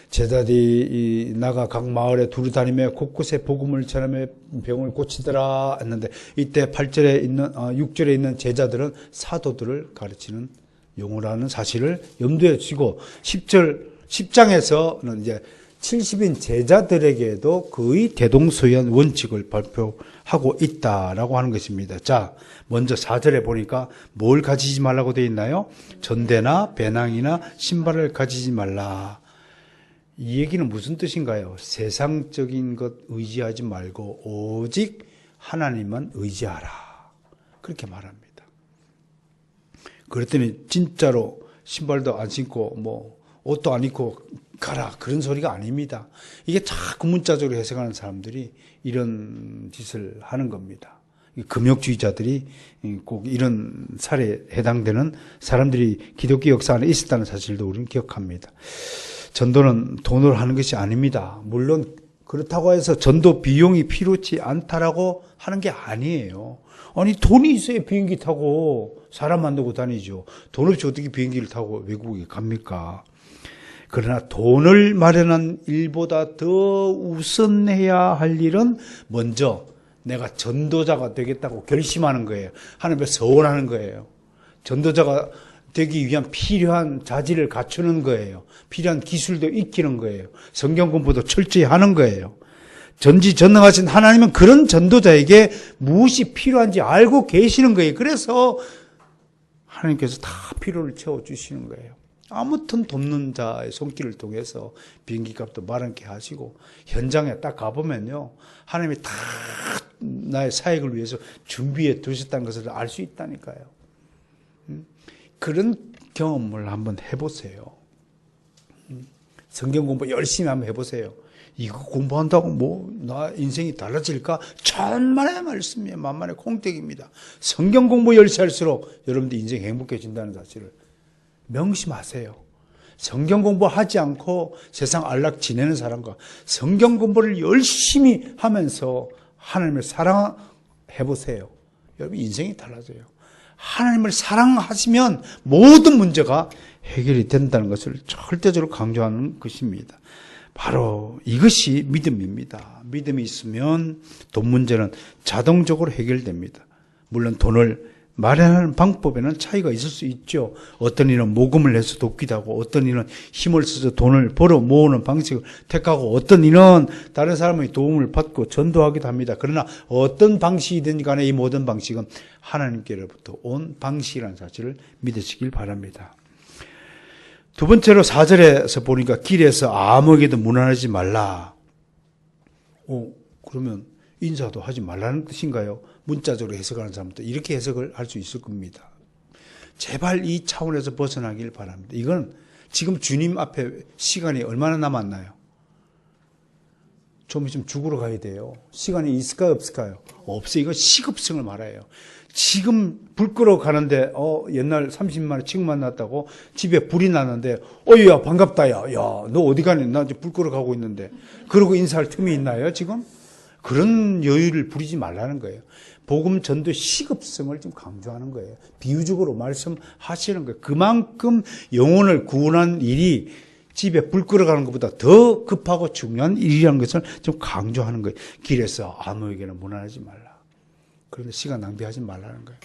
제자들이 나가 각 마을에 두루 다니며 곳곳에 복음을 전하며 병을 고치더라 했는데, 이때 6절에 있는 제자들은 사도들을 가르치는 용어라는 사실을 염두에 두시고, 10장에서는 이제 70인 제자들에게도 거의 대동소이한 원칙을 발표하고 있다라고 하는 것입니다. 자, 먼저 4절에 보니까 뭘 가지지 말라고 되어 있나요? 전대나 배낭이나 신발을 가지지 말라. 이 얘기는 무슨 뜻인가요? 세상적인 것 의지하지 말고 오직 하나님만 의지하라. 그렇게 말합니다. 그랬더니 진짜로 신발도 안 신고 옷도 안 입고 가라, 그런 소리가 아닙니다. 이게 자꾸 문자적으로 해석하는 사람들이 이런 짓을 하는 겁니다. 금욕주의자들이 꼭 이런 사례에 해당되는 사람들이 기독교 역사 안에 있었다는 사실도 우리는 기억합니다. 전도는 돈으로 하는 것이 아닙니다. 물론 그렇다고 해서 전도 비용이 필요치 않다라고 하는 게 아니에요. 아니, 돈이 있어야 비행기 타고 사람 만들고 다니죠. 돈 없이 어떻게 비행기를 타고 외국에 갑니까? 그러나 돈을 마련한 일보다 더 우선해야 할 일은 먼저 내가 전도자가 되겠다고 결심하는 거예요. 하나님께 서원하는 거예요. 전도자가 되기 위한 필요한 자질을 갖추는 거예요. 필요한 기술도 익히는 거예요. 성경 공부도 철저히 하는 거예요. 전지전능하신 하나님은 그런 전도자에게 무엇이 필요한지 알고 계시는 거예요. 그래서 하나님께서 다 필요를 채워주시는 거예요. 아무튼 돕는 자의 손길을 통해서 비행기 값도 마련케 하시고, 현장에 딱 가보면요, 하나님이 다 나의 사역을 위해서 준비해 두셨다는 것을 알 수 있다니까요. 그런 경험을 한번 해보세요. 성경 공부 열심히 한번 해보세요. 이거 공부한다고 나 인생이 달라질까? 천만의 말씀이에요. 만만의 콩떡입니다. 성경 공부 열심히 할수록 여러분들 인생 행복해진다는 사실을 명심하세요. 성경 공부하지 않고 세상 안락 지내는 사람과 성경 공부를 열심히 하면서 하나님을 사랑해보세요. 여러분 인생이 달라져요. 하나님을 사랑하시면 모든 문제가 해결이 된다는 것을 절대적으로 강조하는 것입니다. 바로 이것이 믿음입니다. 믿음이 있으면 돈 문제는 자동적으로 해결됩니다. 물론 돈을 마련하는 방법에는 차이가 있을 수 있죠. 어떤 이는 모금을 해서 돕기도 하고, 어떤 이는 힘을 써서 돈을 벌어 모으는 방식을 택하고, 어떤 이는 다른 사람의 도움을 받고 전도하기도 합니다. 그러나 어떤 방식이든지 간에 이 모든 방식은 하나님께로부터 온 방식이라는 사실을 믿으시길 바랍니다. 두 번째로 4절에서 보니까 길에서 아무에게도 무난하지 말라. 그러면 인사도 하지 말라는 뜻인가요? 문자적으로 해석하는 사람도 이렇게 해석을 할 수 있을 겁니다. 제발 이 차원에서 벗어나길 바랍니다. 이건 지금 주님 앞에 시간이 얼마나 남았나요? 좀 있으면 죽으러 가야 돼요. 시간이 있을까요, 없을까요? 없어요. 이건 시급성을 말해요. 지금 불 끄러 가는데 옛날 30만 원 친구 만났다고 집에 불이 났는데 야 반갑다 야 너 어디 가니? 나 이제 불 끄러 가고 있는데 그러고 인사할 틈이 있나요 지금? 그런 여유를 부리지 말라는 거예요. 복음 전도의 시급성을 좀 강조하는 거예요. 비유적으로 말씀하시는 거예요. 그만큼 영혼을 구원한 일이 집에 불 끌어가는 것보다 더 급하고 중요한 일이라는 것을 좀 강조하는 거예요. 길에서 아무에게나 무난하지 말라. 그런데 시간 낭비하지 말라는 거예요.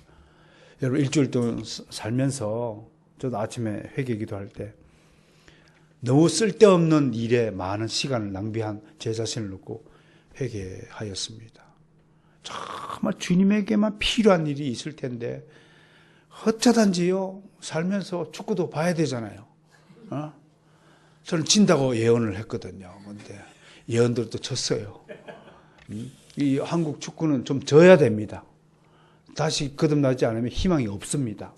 여러분 일주일 동안 살면서 저도 아침에 회개 기도할 때 너무 쓸데없는 일에 많은 시간을 낭비한 제 자신을 놓고 회개하였습니다. 정말 주님에게만 필요한 일이 있을 텐데 어쩌단지요 살면서 축구도 봐야 되잖아요. 저는 진다고 예언을 했거든요. 근데 예언들도 졌어요. 이 한국 축구는 좀 져야 됩니다. 다시 거듭나지 않으면 희망이 없습니다.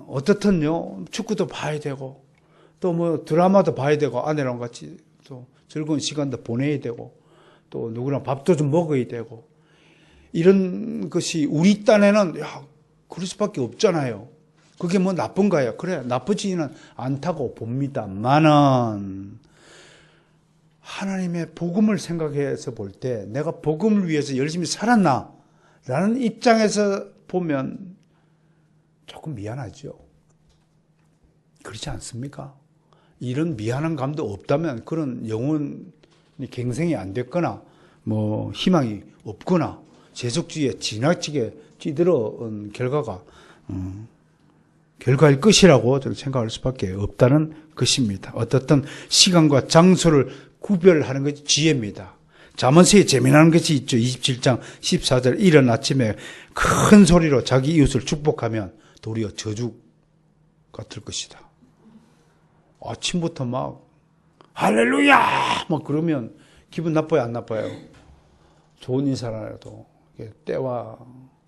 어떻든요 축구도 봐야 되고 또 뭐 드라마도 봐야 되고 아내랑 같이 또 즐거운 시간도 보내야 되고 또 누구랑 밥도 좀 먹어야 되고 이런 것이 우리 딴에는 그럴 수밖에 없잖아요. 그게 뭐 나쁜가요? 그래 나쁘지는 않다고 봅니다만은 하나님의 복음을 생각해서 볼 때 내가 복음을 위해서 열심히 살았나? 라는 입장에서 보면 조금 미안하죠. 그렇지 않습니까? 이런 미안한 감도 없다면 그런 영혼이 갱생이 안 됐거나 뭐 희망이 없거나 세속주의에 지나치게 찌들어온 결과일 것이라고 저는 생각할 수밖에 없다는 것입니다. 어떻든 시간과 장소를 구별하는 것이 지혜입니다. 잠언서에 재미나는 것이 있죠. 27장 14절 이른 아침에 큰 소리로 자기 이웃을 축복하면 도리어 저주 같을 것이다. 아침부터 막 할렐루야 막 그러면 기분 나빠요 안 나빠요? 좋은 인사라도 때와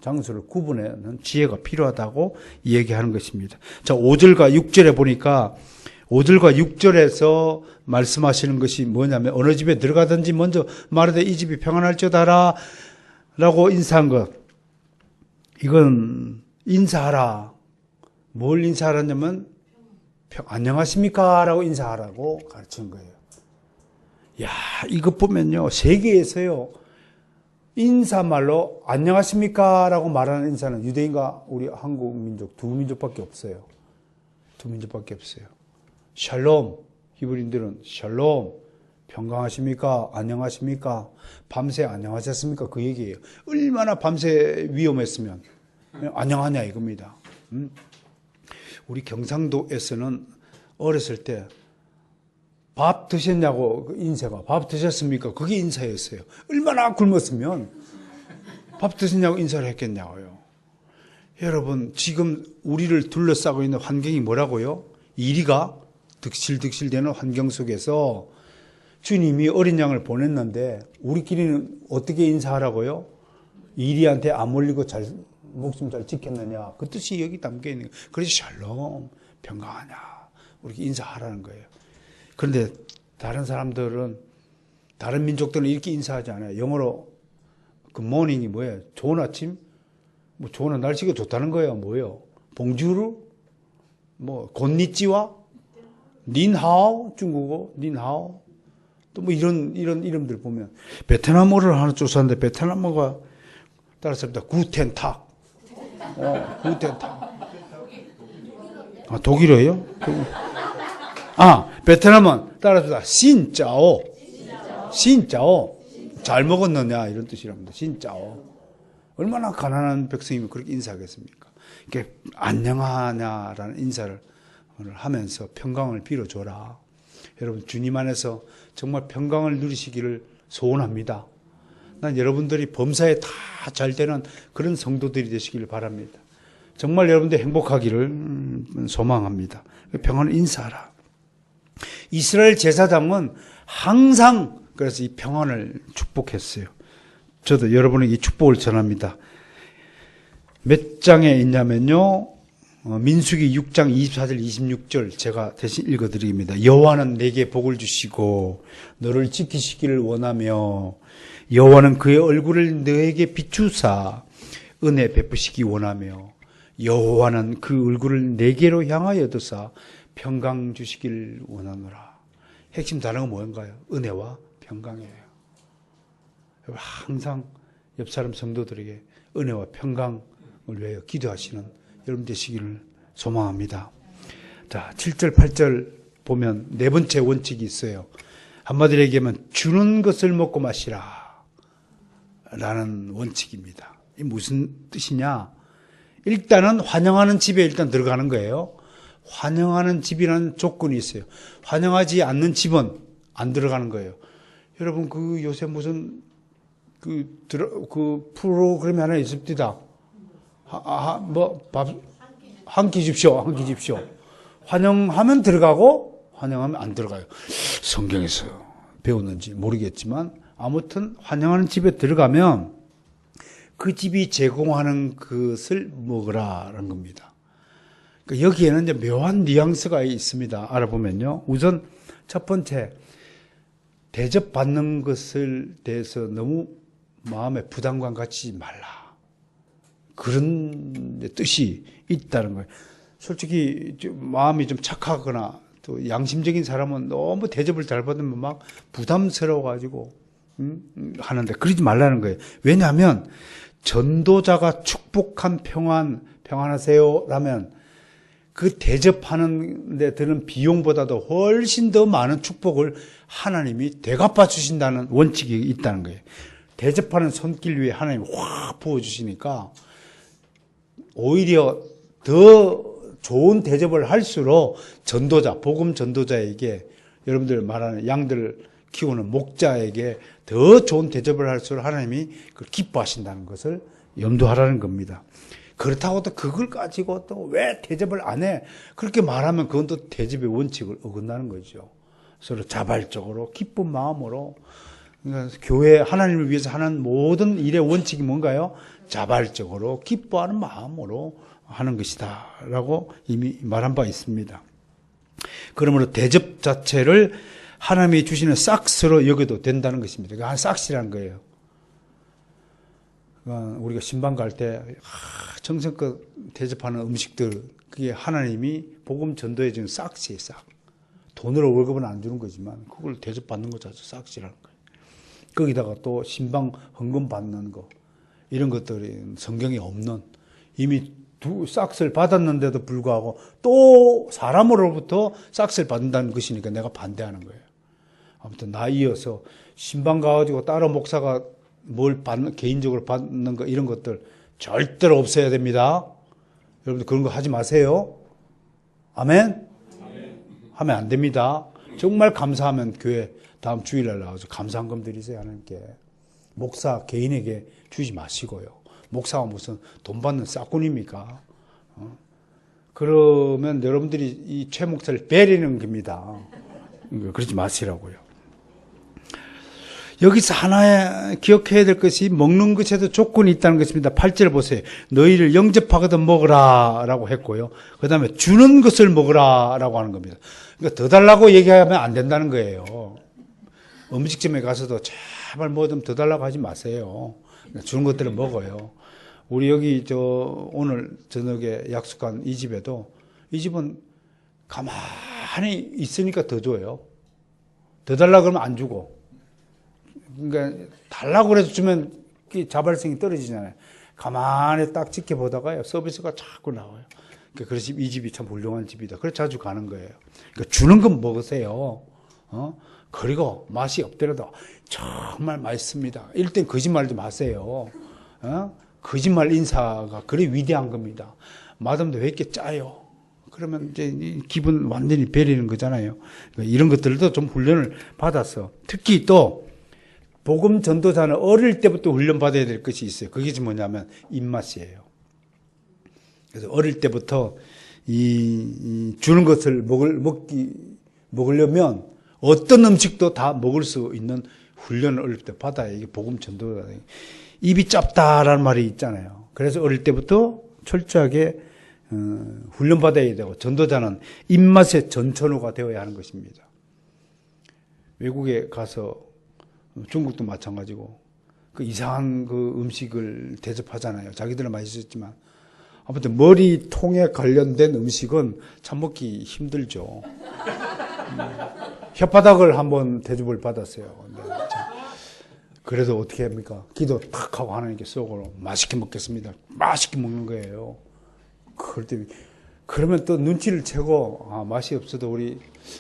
장소를 구분하는 지혜가 필요하다고 얘기하는 것입니다. 자, 5절과 6절에 보니까 5절과 6절에서 말씀하시는 것이 뭐냐면 어느 집에 들어가든지 먼저 말하되 이 집이 평안할지어다라 라고 인사한 것. 이건 인사하라. 뭘 인사하라냐면 안녕하십니까 라고 인사하라고 가르치는 거예요. 야, 이것 보면요 세계에서요 인사말로 안녕하십니까 라고 말하는 인사는 유대인과 우리 한국 민족 두 민족밖에 없어요. 두 민족밖에 없어요. 샬롬, 히브리인들은 샬롬, 평강하십니까? 안녕하십니까? 밤새 안녕하셨습니까? 그 얘기예요. 얼마나 밤새 위험했으면 안녕하냐 이겁니다. 우리 경상도에서는 어렸을 때 밥 드셨냐고 인사가 밥 드셨습니까? 그게 인사였어요. 얼마나 굶었으면 밥 드셨냐고 인사를 했겠냐고요. 여러분 지금 우리를 둘러싸고 있는 환경이 뭐라고요? 이리가 득실득실되는 환경 속에서 주님이 어린 양을 보냈는데 우리끼리는 어떻게 인사하라고요? 이리한테 안 몰리고 목숨 잘 지켰느냐 그 뜻이 여기 담겨 있는 거예요. 그래서 샬롬 평강하냐 우리 인사하라는 거예요. 그런데 다른 사람들은 다른 민족들은 이렇게 인사하지 않아요. 영어로 그 모닝이 뭐예요? 좋은 아침? 뭐 좋은 날씨가 좋다는 거예요. 뭐예요? 봉주르? 뭐 곤니찌와? 닌하오? 중국어? 닌하오? 또 뭐 이런 이름들 보면 베트남어를 하나 쫓았는데 베트남어가 따라서 구텐탁. 구텐탁. 아, 독일어예요? 베트남은 따라서 신짜오. 신짜오. 잘 먹었느냐 이런 뜻이랍니다. 신짜오. 얼마나 가난한 백성이면 그렇게 인사하겠습니까? 이렇게 안녕하냐라는 인사를 하면서 평강을 빌어줘라. 여러분 주님 안에서 정말 평강을 누리시기를 소원합니다. 난 여러분들이 범사에 다 잘 되는 그런 성도들이 되시기를 바랍니다. 정말 여러분들 행복하기를 소망합니다. 평안을 인사하라. 이스라엘 제사장은 항상 그래서 이 평안을 축복했어요. 저도 여러분에게 이 축복을 전합니다. 몇 장에 있냐면요. 민수기 6장 24절 26절 제가 대신 읽어드립니다. 여호와는 내게 복을 주시고 너를 지키시기를 원하며 여호와는 그의 얼굴을 너에게 비추사 은혜 베푸시기 원하며 여호와는 그 얼굴을 내게로 향하여 두사 평강 주시길 원하노라. 핵심 단어가 뭔가요? 은혜와 평강이에요. 항상 옆 사람 성도들에게 은혜와 평강을 위하여 기도하시는 여러분 되시기를 소망합니다. 자, 7절, 8절 보면 네 번째 원칙이 있어요. 한마디로 얘기하면 주는 것을 먹고 마시라 라는 원칙입니다. 이 무슨 뜻이냐? 일단은 환영하는 집에 일단 들어가는 거예요. 환영하는 집이라는 조건이 있어요. 환영하지 않는 집은 안 들어가는 거예요. 여러분, 요새 무슨 프로그램이 하나 있습니다. 한 끼 줍쇼. 환영하면 들어가고, 환영하면 안 들어가요. 성경에서 배웠는지 모르겠지만, 아무튼 환영하는 집에 들어가면 그 집이 제공하는 것을 먹으라는 겁니다. 그러니까 여기에는 이제 묘한 뉘앙스가 있습니다. 알아보면요. 우선 첫 번째, 대접받는 것을 대해서 너무 마음에 부담감 갖지 말라. 그런 뜻이 있다는 거예요. 솔직히 마음이 좀 착하거나 또 양심적인 사람은 너무 대접을 잘 받으면 막 부담스러워가지고 하는데 그러지 말라는 거예요. 왜냐하면 전도자가 축복한 평안하세요 라면 그 대접하는 데 드는 비용보다도 훨씬 더 많은 축복을 하나님이 되갚아 주신다는 원칙이 있다는 거예요. 대접하는 손길 위에 하나님이 확 부어주시니까 오히려 더 좋은 대접을 할수록 전도자, 복음 전도자에게 여러분들 말하는 양들 키우는 목자에게 더 좋은 대접을 할수록 하나님이 그걸 기뻐하신다는 것을 염두하라는 겁니다. 그렇다고 또 그걸 가지고 또 왜 대접을 안 해? 그렇게 말하면 그건 또 대접의 원칙을 어긋나는 거죠. 서로 자발적으로 기쁜 마음으로 그러니까 교회 하나님을 위해서 하는 모든 일의 원칙이 뭔가요? 자발적으로 기뻐하는 마음으로 하는 것이다 라고 이미 말한 바 있습니다. 그러므로 대접 자체를 하나님이 주시는 싹스로 여겨도 된다는 것입니다. 그러니까 싹스라는 거예요. 그러니까 우리가 신방 갈 때 정성껏 대접하는 음식들 그게 하나님이 복음 전도해 주는 싹스예요. 싹. 돈으로 월급은 안 주는 거지만 그걸 대접받는 거 자체 싹스라는 거예요. 거기다가 또 신방 헌금 받는 거 이런 것들이 성경에 없는 이미 싹스를 받았는데도 불구하고 또 사람으로부터 싹스를 받는다는 것이니까 내가 반대하는 거예요. 아무튼 나 이어서 신방 가가지고 따로 목사가 뭘 받는 개인적으로 받는 거 이런 것들 절대로 없어야 됩니다. 여러분들 그런 거 하지 마세요. 아멘? 하면 안 됩니다. 정말 감사하면 교회 다음 주일날 나와서 감사한금 드리세요 하나님께. 목사 개인에게 주지 마시고요. 목사가 무슨 돈 받는 싹군입니까? 그러면 여러분들이 이 최 목사를 베리는 겁니다. 그러지 마시라고요. 여기서 하나 기억해야 될 것이 먹는 것에도 조건이 있다는 것입니다. 8절 보세요. 너희를 영접하거든 먹으라 라고 했고요. 그 다음에 주는 것을 먹으라 라고 하는 겁니다. 그러니까 더 달라고 얘기하면 안 된다는 거예요. 음식점에 가서도 제발 뭐 좀 더 달라고 하지 마세요. 주는 것들을 먹어요. 우리 여기 오늘 저녁에 약속한 이 집에도 이 집은 가만히 있으니까 더 줘요. 더 달라고 그러면 안 주고. 그러니까 달라고 그래서 주면 자발성이 떨어지잖아요. 가만히 딱 지켜보다가요. 서비스가 자꾸 나와요. 그러니까 그래서 이 집이 참 훌륭한 집이다. 그래서 자주 가는 거예요. 그러니까 주는 건 먹으세요. 그리고 맛이 없더라도 정말 맛있습니다. 이럴 땐 거짓말 좀 하세요. 거짓말 인사가 그리 위대한 겁니다. 맛없는데 왜 이렇게 짜요? 그러면 이제 기분 완전히 베리는 거잖아요. 그러니까 이런 것들도 좀 훈련을 받아서 특히 또 복음 전도자는 어릴 때부터 훈련 받아야 될 것이 있어요. 그게 뭐냐면 입맛이에요. 그래서 어릴 때부터 이 주는 것을 먹으려면 어떤 음식도 다 먹을 수 있는 훈련을 어릴 때 받아야 이게 복음 전도자. 입이 짧다라는 말이 있잖아요. 그래서 어릴 때부터 철저하게 훈련 받아야 되고 전도자는 입맛의 전천후가 되어야 하는 것입니다. 외국에 가서 중국도 마찬가지고 그 이상한 그 음식을 대접하잖아요. 자기들은 맛있었지만 아무튼 머리통에 관련된 음식은 참 먹기 힘들죠. 혓바닥을 한번 대접을 받았어요. 그래도 어떻게 합니까? 기도 탁 하고 하나님께 쏘고 맛있게 먹겠습니다. 맛있게 먹는 거예요. 그럴 때 그러면 또 눈치를 채고 맛이 없어도 우리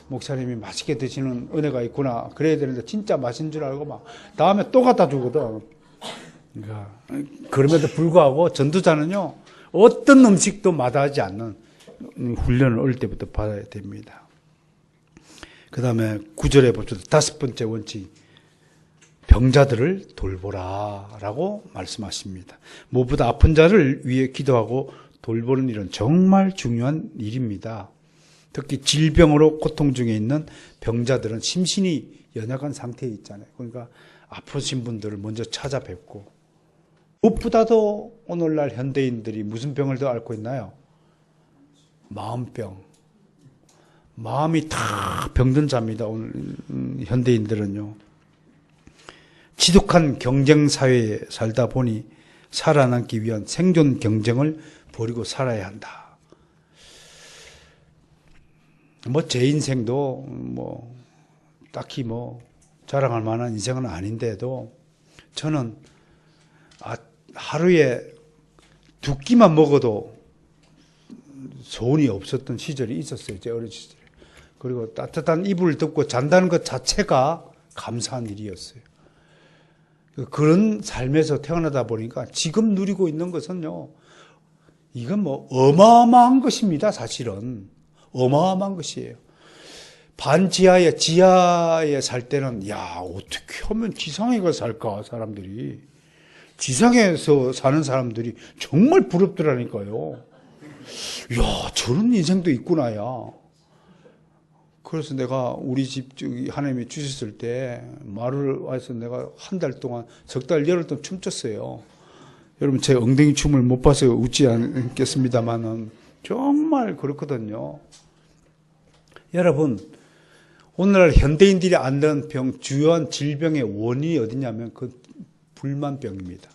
목사님이 맛있게 드시는 은혜가 있구나. 그래야 되는데 진짜 맛인 줄 알고 막 다음에 또 갖다 주거든. 그러니까 그럼에도 불구하고 전도자는요, 어떤 음식도 마다하지 않는 훈련을 어릴 때부터 받아야 됩니다. 그 다음에 9절에 봅시다. 5번째 원칙. 병자들을 돌보라 라고 말씀하십니다. 무엇보다 아픈 자를 위해 기도하고 돌보는 일은 정말 중요한 일입니다. 특히 질병으로 고통 중에 있는 병자들은 심신이 연약한 상태에 있잖아요. 그러니까 아프신 분들을 먼저 찾아뵙고, 무엇보다도 오늘날 현대인들이 무슨 병을 더 앓고 있나요? 마음병. 마음이 다 병든 자입니다. 오늘 현대인들은요. 지독한 경쟁 사회에 살다 보니 살아남기 위한 생존 경쟁을 벌이고 살아야 한다. 제 인생도 딱히 자랑할 만한 인생은 아닌데도 저는 하루에 2끼만 먹어도 소원이 없었던 시절이 있었어요. 제 어린 시절에. 그리고 따뜻한 이불을 덮고 잔다는 것 자체가 감사한 일이었어요. 그런 삶에서 태어나다 보니까 지금 누리고 있는 것은요, 이건 어마어마한 것입니다. 사실은 어마어마한 것이에요. 지하에 살 때는 어떻게 하면 지상에 가서 살까. 사람들이 지상에서 사는 사람들이 정말 부럽더라니까요. 저런 인생도 있구나야. 그래서 내가 우리 집 하나님이 주셨을 때 말을 와서 내가 한 달 동안, 석 달, 열흘 동안 춤췄어요. 여러분 제 엉덩이 춤을 못 봐서 웃지 않겠습니다만은 정말 그렇거든요. 여러분, 오늘날 현대인들이 앓는 주요한 질병의 원인이 어디냐면 그 불만병입니다.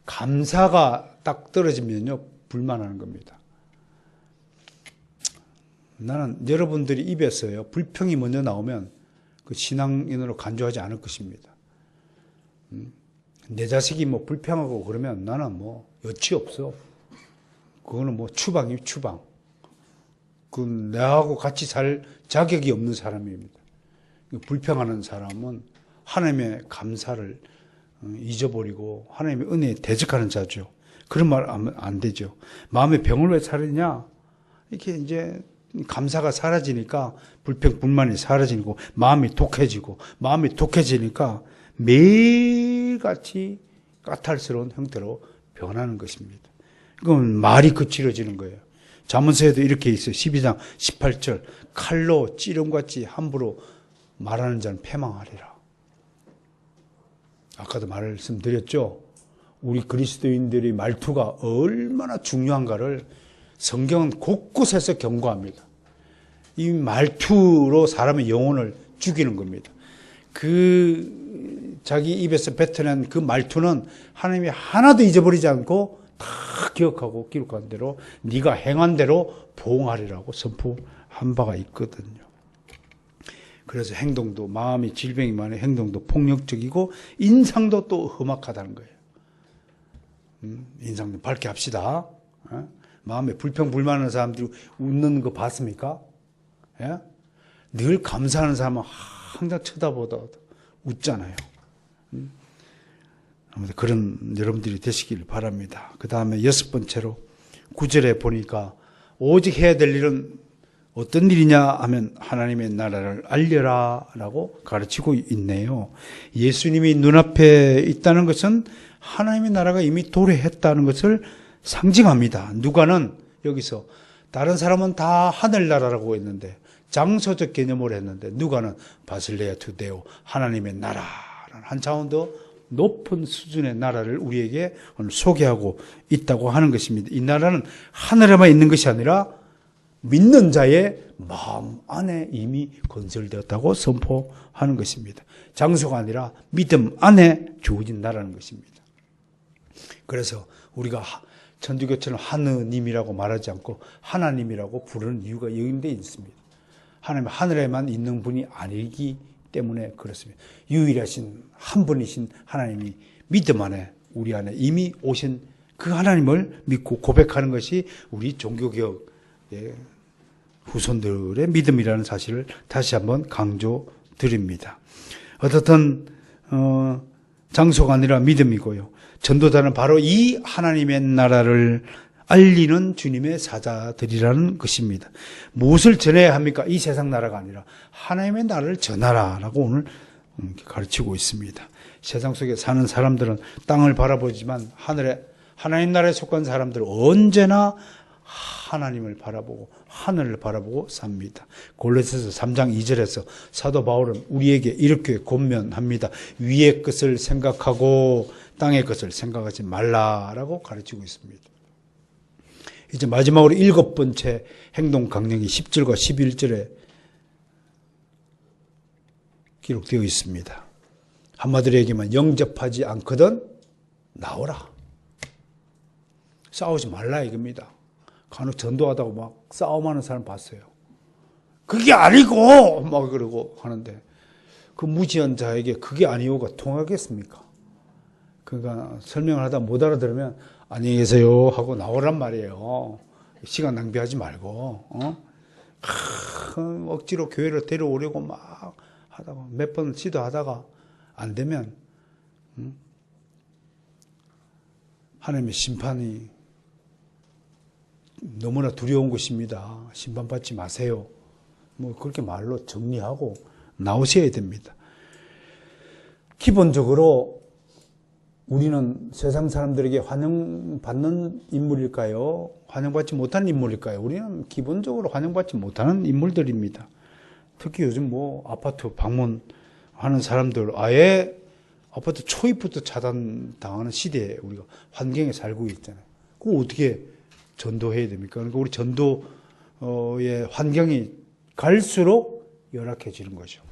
감사가 딱 떨어지면요, 불만하는 겁니다. 나는 여러분들이 입에서요, 불평이 먼저 나오면 그 신앙인으로 간주하지 않을 것입니다. 내 자식이 불평하고 그러면 나는 여치 없어. 그거는 추방이에요, 추방. 나하고 같이 살 자격이 없는 사람입니다. 불평하는 사람은 하나님의 감사를 잊어버리고 하나님의 은혜에 대적하는 자죠. 그런 말 하면 안 되죠. 마음의 병을 왜 사느냐? 이렇게 이제 감사가 사라지니까 불평, 불만이 사라지고 마음이 독해지니까 매일같이 까탈스러운 형태로 변하는 것입니다. 그건 말이 거칠어지는 거예요. 잠언서에도 이렇게 있어요. 12장 18절. 칼로 찌름같이 함부로 말하는 자는 패망하리라. 아까도 말씀드렸죠. 우리 그리스도인들의 말투가 얼마나 중요한가를 성경은 곳곳에서 경고합니다. 이 말투로 사람의 영혼을 죽이는 겁니다. 자기 입에서 뱉어낸 그 말투는 하나님이 하나도 잊어버리지 않고 다 기억하고 기록한 대로 네가 행한 대로 보응하리라고 선포한 바가 있거든요. 그래서 행동도, 마음이 질병이 많은 행동도 폭력적이고 인상도 또 험악하다는 거예요. 인상도 밝게 합시다. 마음에 불평불만하는 사람들이 웃는 거 봤습니까? 예? 늘 감사하는 사람은 항상 쳐다보다 웃잖아요. 아무튼 그런 여러분들이 되시길 바랍니다. 그 다음에 6번째로 9절에 보니까 오직 해야 될 일은 어떤 일이냐 하면 하나님의 나라를 알려라 라고 가르치고 있네요. 예수님이 눈앞에 있다는 것은 하나님의 나라가 이미 도래했다는 것을 상징합니다. 누가는 여기서 다른 사람은 다 하늘나라라고 했는데 장소적 개념으로 했는데 누가는 바실레아 투데오 하나님의 나라라는 한 차원 더 높은 수준의 나라를 우리에게 오늘 소개하고 있다고 하는 것입니다. 이 나라는 하늘에만 있는 것이 아니라 믿는 자의 마음 안에 이미 건설되었다고 선포하는 것입니다. 장소가 아니라 믿음 안에 주어진 나라는 것입니다. 그래서 우리가 천주교처럼 하느님이라고 말하지 않고 하나님이라고 부르는 이유가 여기에 있습니다. 하나님 하늘에만 있는 분이 아니기 때문에 그렇습니다. 유일하신 한 분이신 하나님이 믿음 안에 우리 안에 이미 오신 그 하나님을 믿고 고백하는 것이 우리 종교개혁의 후손들의 믿음이라는 사실을 다시 한번 강조드립니다. 어떻든 장소가 아니라 믿음이고요. 전도자는 바로 이 하나님의 나라를 알리는 주님의 사자들이라는 것입니다. 무엇을 전해야 합니까? 이 세상 나라가 아니라 하나님의 나라를 전하라라고 오늘 가르치고 있습니다. 세상 속에 사는 사람들은 땅을 바라보지만 하나님 나라에 속한 사람들은 언제나 하나님을 바라보고 하늘을 바라보고 삽니다. 골로새서 3장 2절에서 사도 바울은 우리에게 이렇게 권면합니다. 위의 것을 생각하고 땅의 것을 생각하지 말라라고 가르치고 있습니다. 이제 마지막으로 7번째 행동 강령이 10절과 11절에 기록되어 있습니다. 한마디로 얘기하면 영접하지 않거든 나오라. 싸우지 말라 이겁니다. 간혹 전도하다고 막 싸움하는 사람 봤어요. 그게 아니고 막 그러고 하는데 그 무지한 자에게 그게 아니오가 통하겠습니까? 그러니까 설명을 하다 못 알아들으면 안녕히 계세요 하고 나오란 말이에요. 시간 낭비하지 말고 억지로 교회로 데려오려고 막 하다가 몇 번 시도하다가 안 되면 하나님의 심판이 너무나 두려운 것입니다. 심판받지 마세요. 뭐 그렇게 말로 정리하고 나오셔야 됩니다. 기본적으로 우리는 세상 사람들에게 환영받는 인물일까요? 환영받지 못하는 인물일까요? 우리는 기본적으로 환영받지 못하는 인물들입니다. 특히 요즘 뭐 아파트 방문하는 사람들 아예 아파트 초입부터 차단당하는 시대에 우리가 환경에 살고 있잖아요. 그거 어떻게 전도해야 됩니까? 그러니까 우리 전도의 환경이 갈수록 열악해지는 거죠.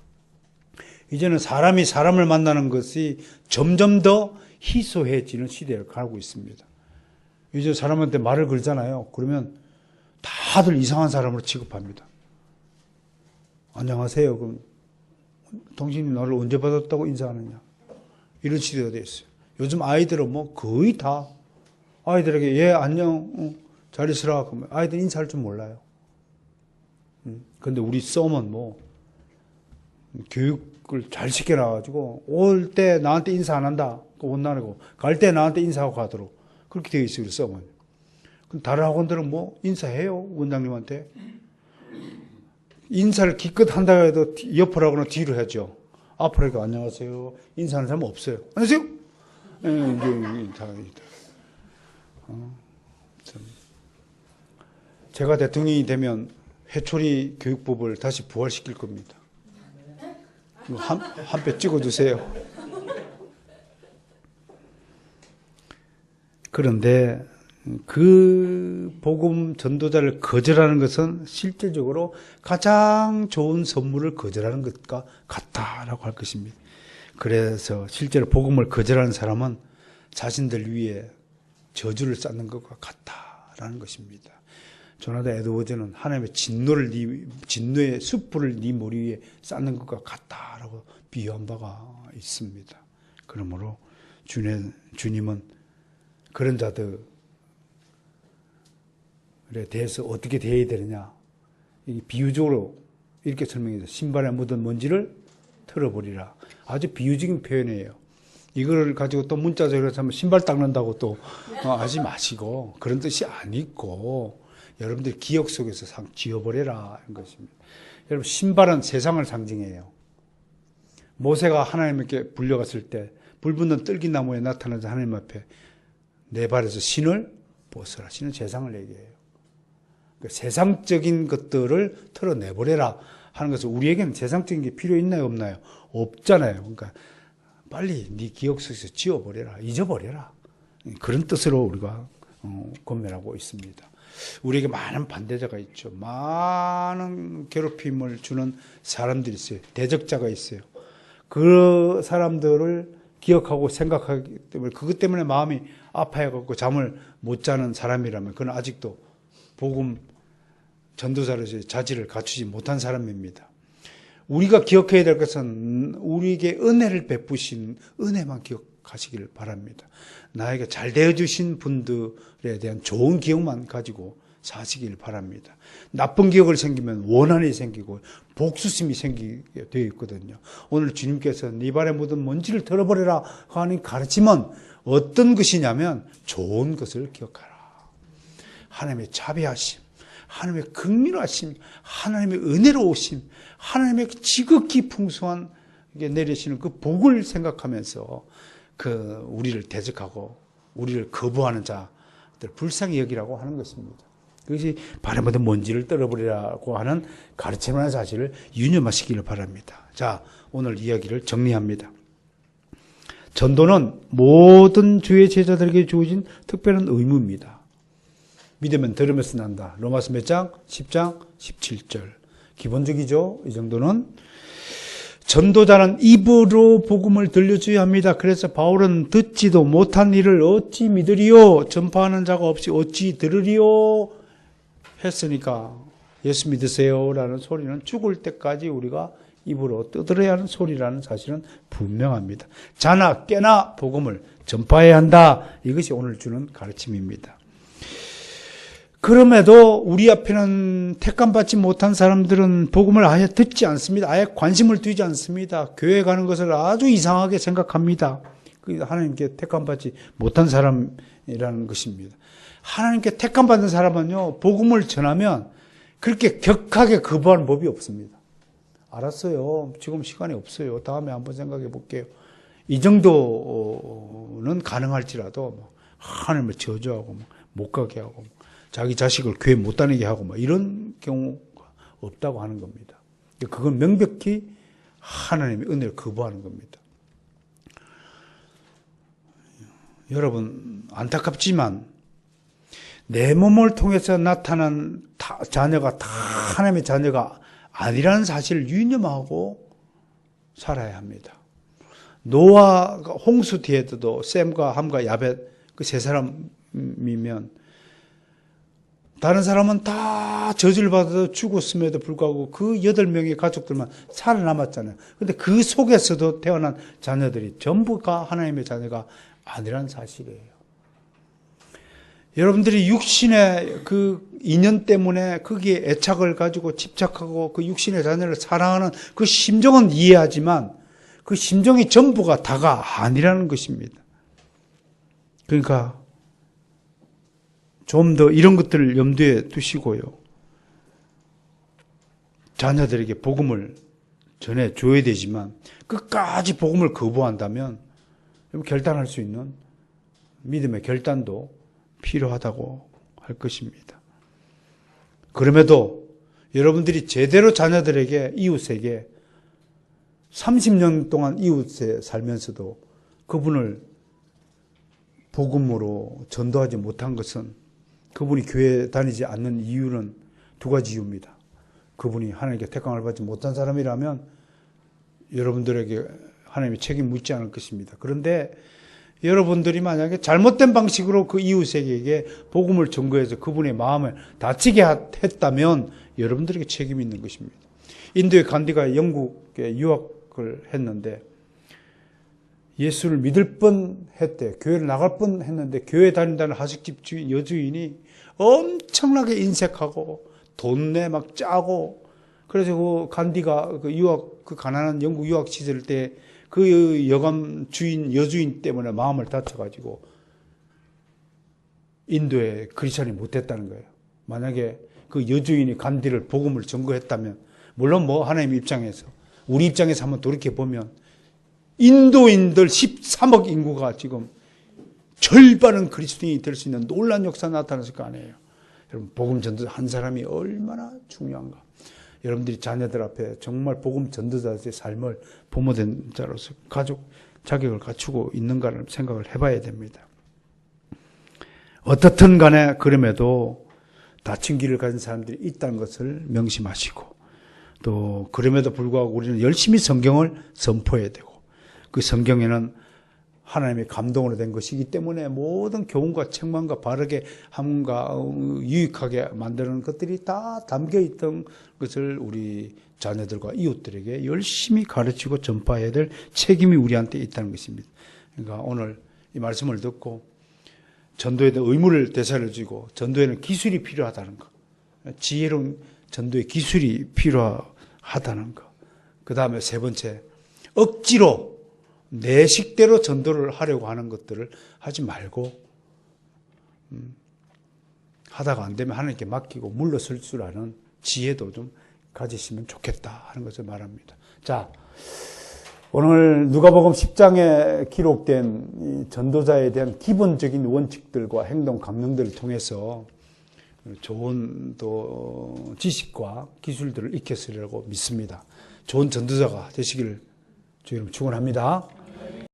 이제는 사람이 사람을 만나는 것이 점점 더 희소해지는 시대를 가고 있습니다. 이제 사람한테 말을 걸잖아요. 그러면 다들 이상한 사람으로 취급합니다. 안녕하세요. 그럼 당신이 나를 언제 받았다고 인사하느냐. 이런 시대가 되어 있어요. 요즘 아이들은 뭐 거의 다 아이들에게 예 안녕 잘 있으라 그러면 아이들 인사할 줄 몰라요. 근데 우리 썸은 뭐 교육을 잘 시켜놔가지고 올 때 나한테 인사 안 한다. 원나라고 갈 때 나한테 인사하고 가도록 그렇게 되어 있어요. 우리 썸은. 그럼 다른 학원들은 뭐 인사해요 원장님한테. 인사를 기껏 한다 해도 옆으로 하거나 뒤로 하죠. 앞으로 하니까 안녕하세요. 인사하는 사람은 없어요. 안녕하세요. 제가 대통령이 되면 회초리 교육법을 다시 부활시킬 겁니다. 한 표 찍어주세요. 그런데 그 복음 전도자를 거절하는 것은 실질적으로 가장 좋은 선물을 거절하는 것과 같다라고 할 것입니다. 그래서 실제로 복음을 거절하는 사람은 자신들 위에 저주를 쌓는 것과 같다라는 것입니다. 조나단 에드워즈는 하나님의 진노의 숯불을 네 머리 위에 쌓는 것과 같다라고 비유한 바가 있습니다. 그러므로 주님은 그런 자들에 대해서 어떻게 대해야 되느냐. 비유적으로 이렇게 설명해서 신발에 묻은 먼지를 털어버리라. 아주 비유적인 표현이에요. 이걸 가지고 또 문자적으로 하면 신발 닦는다고 또 하지 마시고 그런 뜻이 아니고 여러분들 기억 속에서 지워버려라 하는 것입니다. 여러분 신발은 세상을 상징해요. 모세가 하나님께 불려갔을 때 불 붙는 떨기나무에 나타나서 하나님 앞에 내 발에서 신을 벗어라. 신은 세상을 얘기해요. 그러니까 세상적인 것들을 털어내버려라 하는 것은 우리에게는 세상적인 게 필요 있나요 없나요? 없잖아요. 그러니까 빨리 네 기억 속에서 지워버려라. 잊어버려라. 그런 뜻으로 우리가 권면하고 있습니다. 우리에게 많은 반대자가 있죠. 많은 괴롭힘을 주는 사람들이 있어요. 대적자가 있어요. 그 사람들을 기억하고 생각하기 때문에 그것 때문에 마음이 아파해갖고 잠을 못 자는 사람이라면 그는 아직도 복음 전도자로서의 자질을 갖추지 못한 사람입니다. 우리가 기억해야 될 것은 우리에게 은혜를 베푸신 은혜만 기억하시기를 바랍니다. 나에게 잘 대해주신 분들에 대한 좋은 기억만 가지고 사시길 바랍니다. 나쁜 기억을 생기면 원한이 생기고 복수심이 생기게 되어 있거든요. 오늘 주님께서 네 발에 묻은 먼지를 털어버려라 하는 가르침은 어떤 것이냐면 좋은 것을 기억하라. 하나님의 자비하심, 하나님의 긍휼하심, 하나님의 은혜로우심, 하나님의 지극히 풍성한 내리시는 그 복을 생각하면서 우리를 대적하고 우리를 거부하는 자들 불쌍히 여기라고 하는 것입니다. 그것이 발에 묻은 먼지를 떨어버리라고 하는 가르침이라는 사실을 유념하시기를 바랍니다. 자, 오늘 이야기를 정리합니다. 전도는 모든 주의 제자들에게 주어진 특별한 의무입니다. 믿으면 들으면서 난다. 로마서 몇 장? 10장 17절. 기본적이죠. 이 정도는. 전도자는 입으로 복음을 들려줘야 합니다. 그래서 바울은 듣지도 못한 일을 어찌 믿으리요? 전파하는 자가 없이 어찌 들으리요? 했으니까 예수 믿으세요 라는 소리는 죽을 때까지 우리가 입으로 떠들어야 하는 소리라는 사실은 분명합니다. 자나 깨나 복음을 전파해야 한다. 이것이 오늘 주는 가르침입니다. 그럼에도 우리 앞에는 택감받지 못한 사람들은 복음을 아예 듣지 않습니다. 아예 관심을 두지 않습니다. 교회 가는 것을 아주 이상하게 생각합니다. 하나님께 택감받지 못한 사람이라는 것입니다. 하나님께 택감받은 사람은요, 복음을 전하면 그렇게 격하게 거부하는 법이 없습니다. 알았어요. 지금 시간이 없어요. 다음에 한번 생각해 볼게요. 이 정도는 가능할지라도 하나님을 저주하고 못 가게 하고 자기 자식을 교회 못 다니게 하고 이런 경우가 없다고 하는 겁니다. 그건 명백히 하나님의 은혜를 거부하는 겁니다. 여러분, 안타깝지만 내 몸을 통해서 나타난 자녀가 다 하나님의 자녀가 아니라는 사실을 유념하고 살아야 합니다. 노아가 홍수 뒤에도 셈과 함과 야벳 그 세 사람이면 다른 사람은 다 저주를 받아서 죽었음에도 불구하고 그 8명의 가족들만 살아남았잖아요. 그런데 그 속에서도 태어난 자녀들이 전부가 하나님의 자녀가 아니라는 사실이에요. 여러분들이 육신의 그 인연 때문에 거기에 애착을 가지고 집착하고 그 육신의 자녀를 사랑하는 그 심정은 이해하지만 그 심정이 전부가 다가 아니라는 것입니다. 그러니까 좀 더 이런 것들을 염두에 두시고요. 자녀들에게 복음을 전해줘야 되지만 끝까지 복음을 거부한다면 결단할 수 있는 믿음의 결단도 필요하다고 할 것입니다. 그럼에도 여러분들이 제대로 자녀들에게 이웃에게 30년 동안 이웃에 살면서도 그분을 복음으로 전도하지 못한 것은 그분이 교회 다니지 않는 이유는 두 가지 이유입니다. 그분이 하나님께 택함을 받지 못한 사람이라면 여러분들에게 하나님이 책임 묻지 않을 것입니다. 그런데 여러분들이 만약에 잘못된 방식으로 그 이웃에게 복음을 전거해서 그분의 마음을 다치게 했다면 여러분들에게 책임이 있는 것입니다. 인도의 간디가 영국에 유학을 했는데 예수를 믿을 뻔했대. 교회를 나갈 뻔했는데 교회 다닌다는 하숙집 주인 여주인이 엄청나게 인색하고 돈내 막 짜고 그래서 그 간디가 그 가난한 영국 유학 시절 때 그 여감 여주인 때문에 마음을 다쳐가지고 인도에 크리스천이 못했다는 거예요. 만약에 그 여주인이 간디를 복음을 전거했다면 물론 하나님 입장에서 우리 입장에서 한번 돌이켜 보면 인도인들 13억 인구가 지금 절반은 그리스도인이 될 수 있는 놀라운 역사 나타났을 거 아니에요. 여러분 복음 전도 한 사람이 얼마나 중요한가. 여러분들이 자녀들 앞에 정말 복음 전도자의 삶을 부모된 자로서 가족 자격을 갖추고 있는가를 생각을 해봐야 됩니다. 어떻든 간에 그럼에도 다친 길을 가진 사람들이 있다는 것을 명심하시고 또 그럼에도 불구하고 우리는 열심히 성경을 선포해야 되고 그 성경에는 하나님의 감동으로 된 것이기 때문에 모든 교훈과 책망과 바르게 함과 유익하게 만드는 것들이 다 담겨 있던 것을 우리 자녀들과 이웃들에게 열심히 가르치고 전파해야 될 책임이 우리한테 있다는 것입니다. 그러니까 오늘 이 말씀을 듣고 전도에 대한 의무를 되살려주고 전도에는 기술이 필요하다는 것, 지혜로운 전도의 기술이 필요하다는 것. 그 다음에 세 번째, 억지로 내 식대로 전도를 하려고 하는 것들을 하지 말고 하다가 안 되면 하나님께 맡기고 물러설 줄 아는 지혜도 좀 가지시면 좋겠다 하는 것을 말합니다. 자, 오늘 누가복음 10장에 기록된 이 전도자에 대한 기본적인 원칙들과 행동 감명들을 통해서 좋은 또 지식과 기술들을 익혔으리라고 믿습니다. 좋은 전도자가 되시기를 주님 축원합니다.